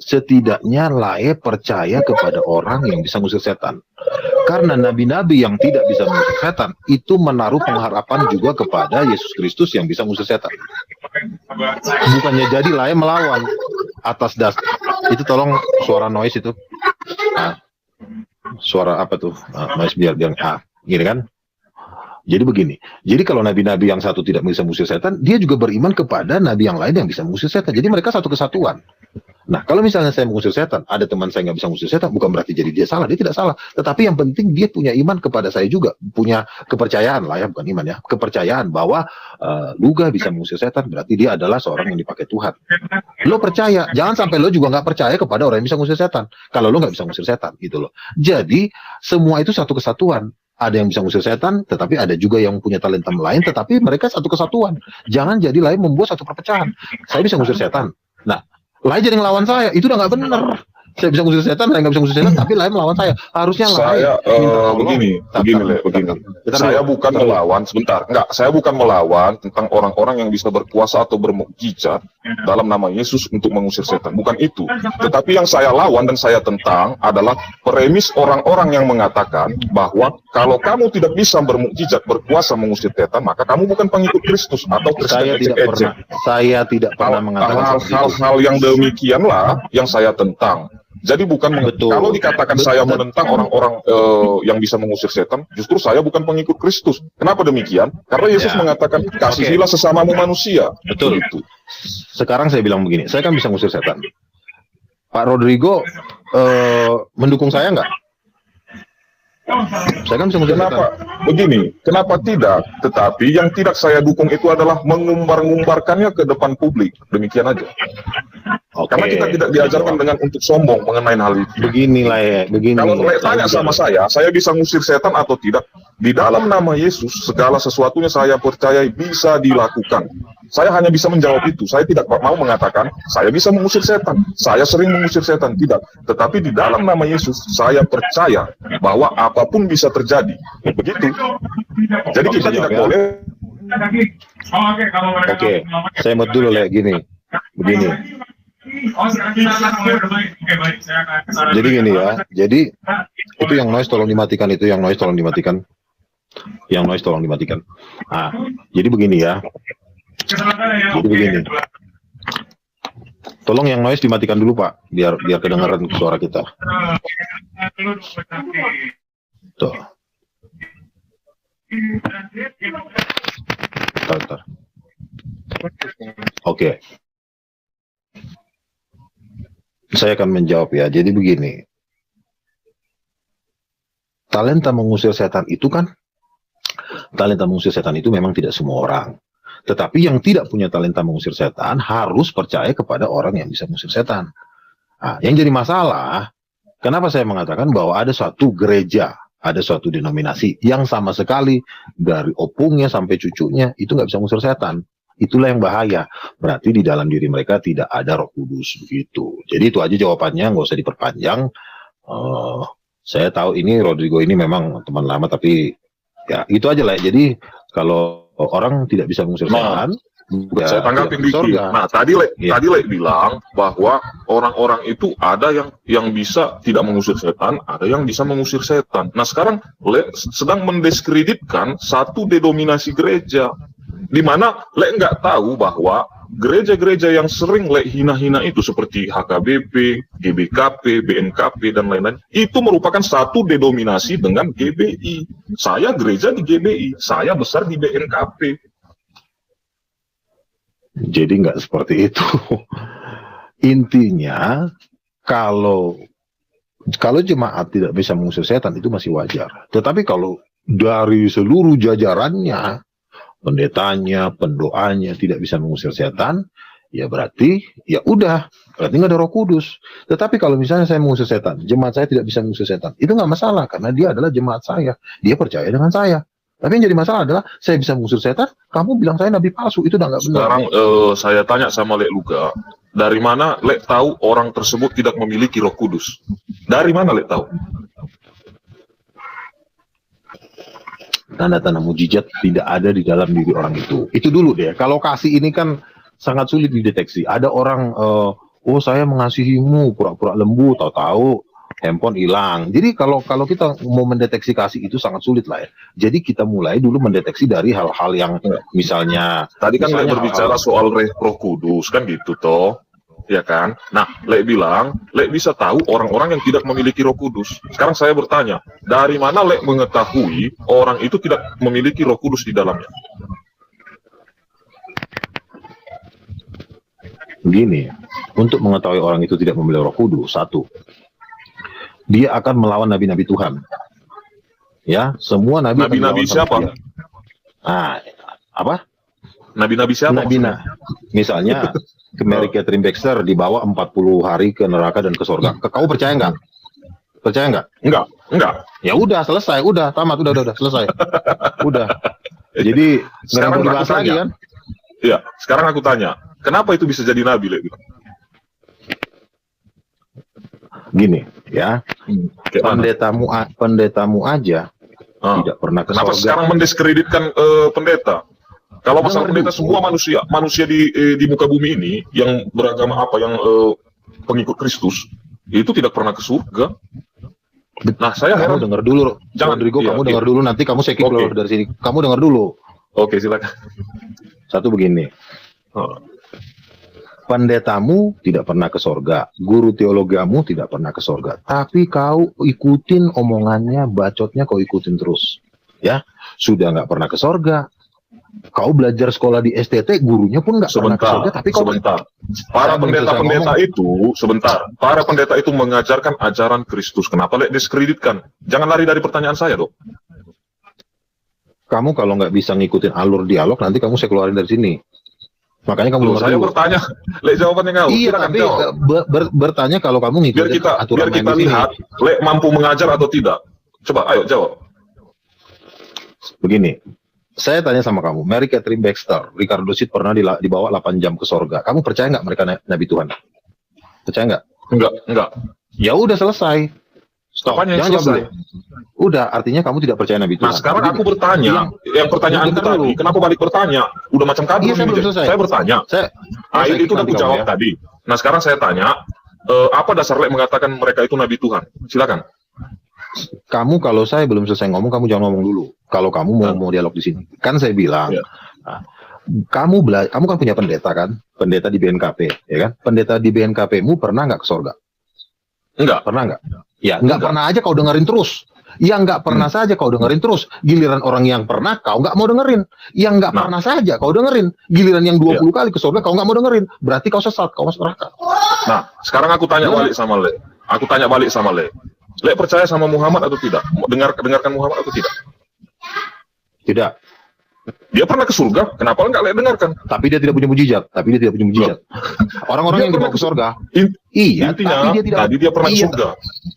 setidaknya Lae percaya kepada orang yang bisa ngusir setan. Karena nabi-nabi yang tidak bisa mengusir setan itu menaruh pengharapan juga kepada Yesus Kristus yang bisa mengusir setan. Bukannya jadi Lae melawan atas dasar itu. Tolong suara noise itu. Nah, suara apa tuh? Noise biar gini kan? Jadi begini, jadi kalau nabi-nabi yang satu tidak bisa mengusir setan, dia juga beriman kepada nabi yang lain yang bisa mengusir setan. Jadi mereka satu kesatuan. Nah, kalau misalnya saya mengusir setan, ada teman saya nggak bisa mengusir setan, bukan berarti jadi dia salah, dia tidak salah. Tetapi yang penting dia punya iman kepada saya juga, punya kepercayaan lah ya, bukan iman ya, kepercayaan bahwa Luga bisa mengusir setan, berarti dia adalah seorang yang dipakai Tuhan. Lo percaya, jangan sampai lo juga nggak percaya kepada orang yang bisa mengusir setan. Kalau lo nggak bisa mengusir setan, gitu loh. Jadi semua itu satu kesatuan. Ada yang bisa ngusir setan, tetapi ada juga yang punya talenta lain, tetapi mereka satu kesatuan. Jangan jadi lain membuat satu perpecahan. Saya bisa ngusir setan. Nah, lain jadi ngelawan saya, itu udah nggak benar. Saya bisa ngusir setan, saya nggak bisa ngusir setan, tapi lain melawan saya. Harusnya lain. Saya Minta tolong. begini, Le, begini. Saya bukan melawan, sebentar, enggak, saya bukan melawan tentang orang-orang yang bisa berkuasa atau bermukjizat dalam nama Yesus untuk mengusir setan. Bukan itu. Tetapi yang saya lawan dan saya tentang adalah premis orang-orang yang mengatakan bahwa kalau kamu tidak bisa bermukjizat, berkuasa mengusir setan, maka kamu bukan pengikut Kristus atau Kristen ecek-ecek. Saya tidak pernah mengatakan Hal-hal yang demikianlah yang saya tentang. Jadi bukan Betul. kalau dikatakan saya menentang orang-orang yang bisa mengusir setan, justru saya bukan pengikut Kristus. Kenapa demikian? Karena Yesus Ya. mengatakan kasihilah sesamamu manusia. Betul. Itu. Sekarang saya bilang begini, saya kan bisa ngusir setan. Pak Rodrigo mendukung saya nggak? Saya kan bisa ngusir setan. Kenapa? Begini, kenapa tidak? Tetapi yang tidak saya dukung itu adalah mengumbar-ngumbarkannya ke depan publik. Demikian aja. Oke. Karena kita tidak diajarkan dengan untuk sombong mengenai hal itu. Beginilah ya, begini. Kalau Le tanya sama saya bisa ngusir setan atau tidak? Di dalam nama Yesus, segala sesuatunya saya percayai bisa dilakukan. Saya hanya bisa menjawab itu. Saya tidak mau mengatakan, saya bisa mengusir setan. Saya sering mengusir setan. Tidak. Tetapi di dalam nama Yesus, saya percaya bahwa apapun bisa terjadi. Begitu. Jadi kita tidak boleh. Oke, saya mau dulu Le, gini. Begini. Jadi gini ya. Jadi itu yang noise tolong dimatikan, itu yang noise tolong dimatikan. Yang noise tolong dimatikan. Ah, jadi begini ya. Jadi begini. Tolong yang noise dimatikan dulu Pak, biar kedengaran suara kita. Tuh. Bentar. Oke. Saya akan menjawab ya. Jadi begini. Talenta mengusir setan itu memang tidak semua orang. Tetapi yang tidak punya talenta mengusir setan harus percaya kepada orang yang bisa mengusir setan. Nah, yang jadi masalah, kenapa saya mengatakan bahwa ada suatu gereja, ada suatu denominasi yang sama sekali dari opungnya sampai cucunya itu nggak bisa mengusir setan. Itulah yang bahaya. Berarti di dalam diri mereka tidak ada Roh Kudus begitu. Jadi itu aja jawabannya, nggak usah diperpanjang. Saya tahu ini Rodrigo ini memang teman lama, tapi ya itu aja lah. Jadi kalau orang tidak bisa mengusir setan, Saya tanggapin dikit. Nah, tadi Le bilang bahwa orang-orang itu ada yang bisa tidak mengusir setan, ada yang bisa mengusir setan. Nah, sekarang Le sedang mendiskreditkan satu denominasi gereja, di mana Le nggak tahu bahwa gereja-gereja yang sering Le hina-hina itu seperti HKBP, GBKP, BNKP, dan lain-lain, itu merupakan satu denominasi dengan GBI. Saya gereja di GBI, saya besar di BNKP. Jadi nggak seperti itu. Intinya kalau jemaat tidak bisa mengusir setan itu masih wajar. Tetapi kalau dari seluruh jajarannya, pendetanya, pendoanya tidak bisa mengusir setan, ya berarti ya udah, berarti nggak ada Roh Kudus. Tetapi kalau misalnya saya mengusir setan, jemaat saya tidak bisa mengusir setan, itu nggak masalah karena dia adalah jemaat saya, dia percaya dengan saya. Tapi yang jadi masalah adalah saya bisa mengusir setan, kamu bilang saya nabi palsu, itu udah nggak benar. Sekarang saya tanya sama Le Luga, dari mana Le tahu orang tersebut tidak memiliki Roh Kudus? Dari mana Le tahu? Tanda-tanda mujizat tidak ada di dalam diri orang itu. Itu dulu deh. Kalau kasih ini kan sangat sulit dideteksi. Ada orang, oh saya mengasihimu, pura-pura lembu, tahu-tahu handphone hilang. Jadi kalau kita mau mendeteksi kasih itu sangat sulit lah ya. Jadi kita mulai dulu mendeteksi dari hal-hal yang misalnya. Tadi kan Le berbicara soal Roh Kudus kan gitu toh, ya kan? Nah, Le bilang Le bisa tahu orang-orang yang tidak memiliki Roh Kudus. Sekarang saya bertanya, dari mana Le mengetahui orang itu tidak memiliki Roh Kudus di dalamnya? Begini, untuk mengetahui orang itu tidak memiliki Roh Kudus, satu, dia akan melawan nabi-nabi Tuhan. Ya, semua nabi. Nabi-nabi siapa? Nah, apa? Nabi-nabi siapa? Misalnya Mary Catherine Baxter dibawa 40 hari ke neraka dan ke surga. Kau percaya nggak? Percaya nggak? Enggak. Ya udah, selesai, udah tamat, udah selesai. Udah. Jadi nggak mau dibahas lagi kan? Iya, sekarang aku tanya, kenapa itu bisa jadi nabi, Le? Gini, ya. Kayak mana? Pendetamu aja Ah. tidak pernah ke Kenapa sorga. sekarang mendiskreditkan pendeta? Kalau masalah Dengar pendeta, dulu. semua manusia di muka bumi ini yang beragama apa, yang pengikut Kristus, itu tidak pernah ke surga. Nah, saya Kamu heran. dengar dulu, Jangan, Rodrigo, iya, kamu iya. dengar dulu, nanti kamu saya kick Oke. keluar dari sini. Kamu dengar dulu. Oke, silakan. Satu begini, Ah. pendetamu tidak pernah ke sorga, guru teologiamu tidak pernah ke sorga, tapi kau ikutin omongannya, bacotnya kau ikutin terus, ya. Sudah nggak pernah ke sorga. Kau belajar sekolah di STT, gurunya pun nggak pernah ke sorga, tapi kau Sebentar. Para Saya belum selesai pendeta-pendeta ngomong. itu, sebentar. Para pendeta itu mengajarkan ajaran Kristus. Kenapa diskreditkan? Jangan lari dari pertanyaan saya, Dok. kamu kalau nggak bisa ngikutin alur dialog, nanti kamu saya keluarin dari sini. Makanya kamu Loh, dengar saya dulu. bertanya, jawabannya kau. Iya, Silakan tapi jawab. bertanya kalau kamu Biar ngikutin kita aturan main di sini. lihat, mampu mengajar atau tidak. Coba, ayo jawab. Begini, saya tanya sama kamu, Mary Catherine Baxter, Ricardo Sid pernah dibawa 8 jam ke sorga. Kamu percaya nggak mereka nabi Tuhan? Percaya nggak? Enggak. Ya udah selesai. Stop. Apanya yang Jangan jawab selesai? dulu. Udah, artinya kamu tidak percaya nabi Tuhan. Nah, sekarang Begini, aku bertanya, yang pertanyaan Bentar tadi, dulu. kenapa balik bertanya? Udah macam kabur Iya, saya ini, belum Jack. selesai. Saya bertanya. saya Itu udah nanti aku kamu jawab ya. tadi. Nah, sekarang saya tanya, apa dasar Lek mengatakan mereka itu nabi Tuhan? Silakan. Kamu kalau saya belum selesai ngomong, kamu jangan ngomong dulu. Kalau kamu mau dialog di sini, kan saya bilang, Iya. nah, kamu kan punya pendeta kan, pendeta di BNKP, ya kan? Pendeta di BNKP-mu pernah nggak ke sorga? Enggak. Pernah nggak? Ya, nggak Enggak. pernah aja kau dengerin terus. Yang nggak pernah saja kau dengerin terus. Giliran orang yang pernah kau nggak mau dengerin. Yang nggak Nah. pernah saja kau dengerin. Giliran yang 20 kali ke sorga kau nggak mau dengerin. Berarti kau sesat, kau masuk neraka. Nah, sekarang aku tanya Iya. balik sama Lek. Lek percaya sama Muhammad atau tidak? Dengarkan Muhammad atau tidak? Tidak. Dia pernah ke surga, kenapa enggak Lek dengarkan? Tapi dia tidak punya mujizat. Orang-orang Dia yang dibawa pernah ke sorga. In- Iya, Intinya, tapi dia tidak. tadi dia pernah ke Iya, surga.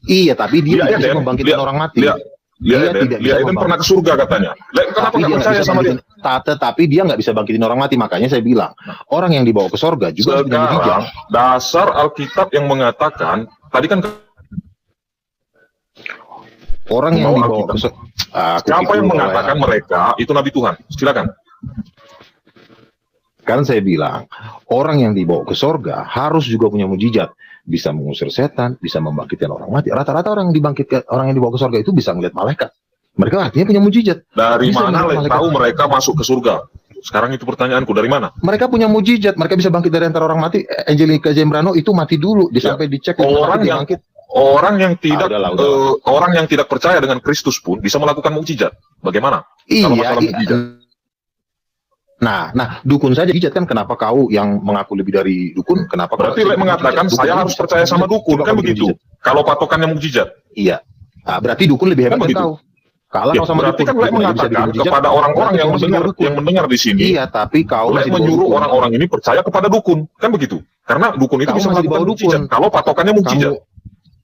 Iya, tapi dia Lihat, tidak bisa Eden. membangkitkan Lihat. orang mati. Lihat. Dia Eden tidak bisa pernah membangkitkan. ke surga katanya. Lek, kenapa Tapi enggak dia nggak percaya bisa sama dia? bangkitin. Tetapi dia nggak bisa bangkitin orang mati. Makanya saya bilang, orang yang dibawa ke sorga juga harus punya mujizat. Sekarang, dasar Alkitab yang mengatakan, tadi kan Orang yang Membawa dibawa ke Alkitab. sorga. siapa yang mengatakan mereka itu nabi Tuhan? Silakan. Kan saya bilang, orang yang dibawa ke sorga harus juga punya mujizat. Bisa mengusir setan, bisa membangkitkan orang mati. Rata-rata orang yang dibawa ke sorga itu bisa ngeliat malaikat. Mereka artinya punya mujizat. Dari Bisa mana melihat Lek malaikat. tahu mereka masuk ke surga? Sekarang itu pertanyaanku, dari mana? Mereka punya mujizat. Mereka bisa bangkit dari antara orang mati. Angelica Zembrano itu mati dulu, sampai dicek Orang dia yang- bangkit. Orang yang tidak udahlah. orang yang tidak percaya dengan Kristus pun bisa melakukan mukjizat. Bagaimana? Kalau masalah mukjizat. Nah, dukun saja mujizat kan? Kenapa kau yang mengaku lebih dari dukun? Kenapa kau Berarti Lek mengatakan Dukun saya aja harus bisa. percaya sama dukun, Coba kan kau begitu? mujizat. Kalau patokannya mukjizat. Iya. Nah, berarti dukun lebih hebat Kan dari begitu. kau. Kalah Ya, kau sama berarti dukun. kan Lek Dukun aja bisa mengatakan bikin mujizat. kepada orang-orang Berarti yang kau masih mendengar di bawah dukun. di sini, Iya, tapi kau Lek masih di bawah menyuruh dukun. orang-orang ini percaya kepada dukun, kan begitu? Karena dukun itu Kamu bisa masih di melakukan bawah mukjizat. dukun. Kalau patokannya mukjizat.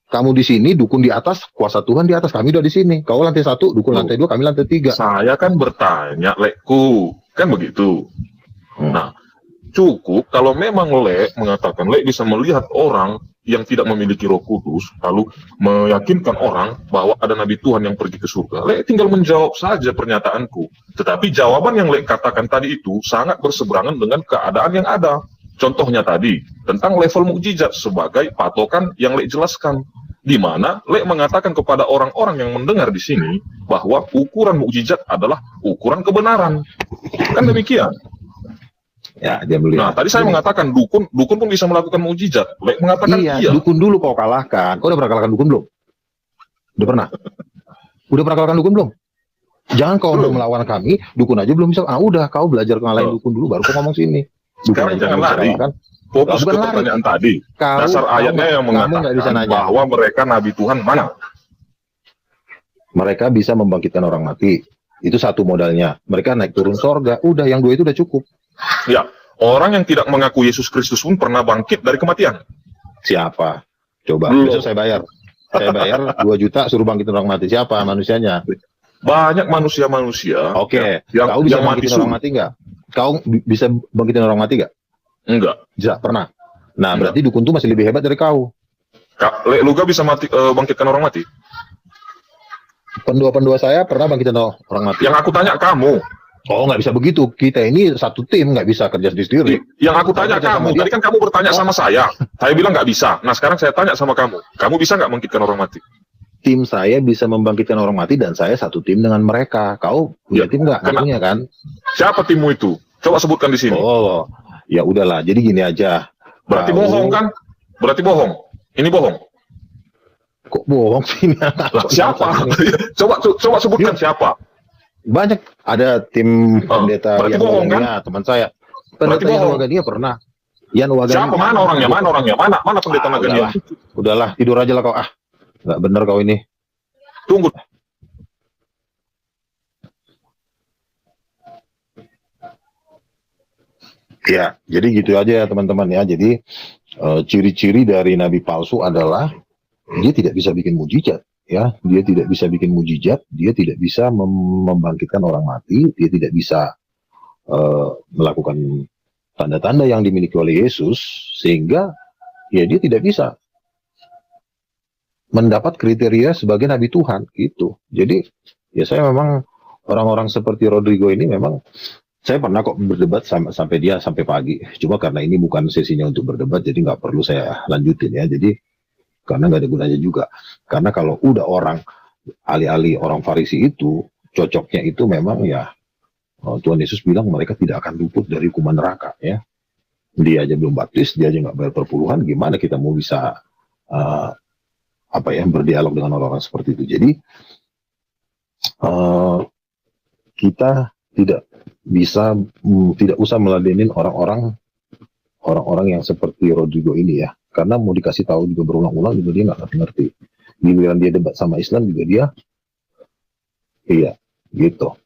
Kamu di sini, dukun di atas, kuasa Tuhan di atas. Kami udah di sini. Kau lantai 1, dukun lantai 2, kami lantai 3. Saya kan bertanya, Lekku, kan begitu. Nah, cukup kalau memang Lek mengatakan Lek bisa melihat orang yang tidak memiliki Roh Kudus, lalu meyakinkan orang bahwa ada Nabi Tuhan yang pergi ke surga. Lek tinggal menjawab saja pernyataanku. Tetapi jawaban yang Lek katakan tadi itu sangat berseberangan dengan keadaan yang ada. Contohnya tadi, tentang level mukjizat sebagai patokan yang Lek jelaskan. Di mana Lek mengatakan kepada orang-orang yang mendengar di sini bahwa ukuran mukjizat adalah ukuran kebenaran. Kan demikian. Ya, dia melihat. Nah, tadi saya mengatakan dukun pun bisa melakukan mukjizat. Lek mengatakan Iya, iya. dukun dulu kau kalahkan. Kau udah pernah kalahkan dukun belum? Udah pernah? Udah pernah kalahkan dukun belum? Jangan kau mau melawan kami, dukun aja belum bisa. Udah, kau belajar ngalahin dukun dulu, baru kau ngomong sini. Sekarang Dukun aja jangan kau bisa lari. kalahkan. Fokus Bukan ke lari. pertanyaan tadi. Dasar ayatnya yang kamu nggak bisa mengatakan nanya. bahwa mereka Nabi Tuhan mana? Mereka bisa membangkitkan orang mati. Itu satu modalnya. Mereka naik turun sorga. Udah, yang 2 itu udah cukup. Ya, orang yang tidak mengaku Yesus Kristus pun pernah bangkit dari kematian. Siapa? Coba, Belum. besok saya bayar. Saya bayar 2 juta suruh bangkitin orang mati. Siapa manusianya? Banyak manusia-manusia Oke, yang, kau bisa yang mati bangkitin orang mati nggak? Kau bisa bangkitin orang mati nggak? Enggak. Tidak pernah. Nah, Enggak. berarti dukun tuh masih lebih hebat dari kau. Luga bisa bangkitkan orang mati? Pendua-pendua saya pernah bangkitin orang mati. Yang aku tanya kamu. Oh, nggak bisa begitu. Kita ini satu tim, nggak bisa kerja sendiri. Yang aku tanya Kerja sama kamu. dia. Tadi kan kamu bertanya sama saya. Saya bilang nggak bisa. Nah sekarang saya tanya sama kamu. Kamu bisa nggak bangkitkan orang mati? Tim saya bisa membangkitkan orang mati dan saya satu tim dengan mereka. Kau punya Ya, tim nggak? Nggak kenapa? punya kan? Siapa timmu itu? Coba sebutkan di sini. Oh, ya udahlah. Jadi gini aja. Berarti Kau- bohong kan? Berarti bohong. Ini bohong. Kok bohong sih? Lah, siapa? coba sebutkan siapa? Banyak. Ada tim pendeta berarti Yan bohong, Wagania, teman saya. Pendeta Berarti Yan bohong. Wagania pernah. Yan Wagania. Siapa? Mana orangnya? Mana orangnya? Mana pendeta Nagania? Udahlah, tidur aja lah kau. Nggak bener kau ini. Tunggu. Ya, jadi gitu aja ya teman-teman ya. Jadi ciri-ciri dari nabi palsu adalah dia tidak bisa bikin mujizat, ya. Dia tidak bisa bikin mujizat, dia tidak bisa membangkitkan orang mati, dia tidak bisa melakukan tanda-tanda yang dimiliki oleh Yesus, sehingga ya dia tidak bisa mendapat kriteria sebagai nabi Tuhan gitu. Jadi ya saya memang orang-orang seperti Rodrigo ini memang saya pernah kok berdebat sampai dia sampai pagi. Cuma karena ini bukan sesinya untuk berdebat, jadi nggak perlu saya lanjutin ya. Jadi karena nggak ada gunanya juga. Karena kalau udah orang alih-alih orang Farisi itu cocoknya itu memang ya Tuhan Yesus bilang mereka tidak akan luput dari hukuman neraka ya. Dia aja belum baptis, dia aja nggak bayar perpuluhan. Gimana kita mau bisa berdialog dengan orang-orang seperti itu? Jadi kita tidak usah meladenin orang-orang yang seperti Rodrigo ini ya, karena mau dikasih tahu juga berulang-ulang juga dia nggak ngerti. Giliran dia debat sama Islam juga dia iya gitu.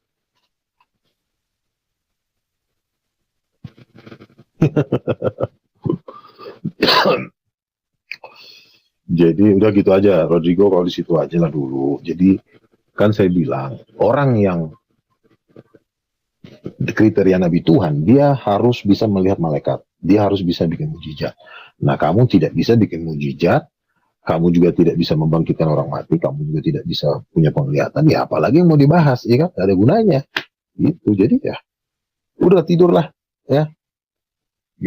Jadi udah gitu aja Rodrigo, kalau di situ aja lah dulu. Jadi kan saya bilang orang yang kriteria Nabi Tuhan, dia harus bisa melihat malaikat, dia harus bisa bikin mujizat. Nah, kamu tidak bisa bikin mujizat, kamu juga tidak bisa membangkitkan orang mati, kamu juga tidak bisa punya penglihatan, ya apalagi yang mau dibahas, ya kan? Gak ada gunanya. Gitu, jadi ya, udah tidurlah, ya.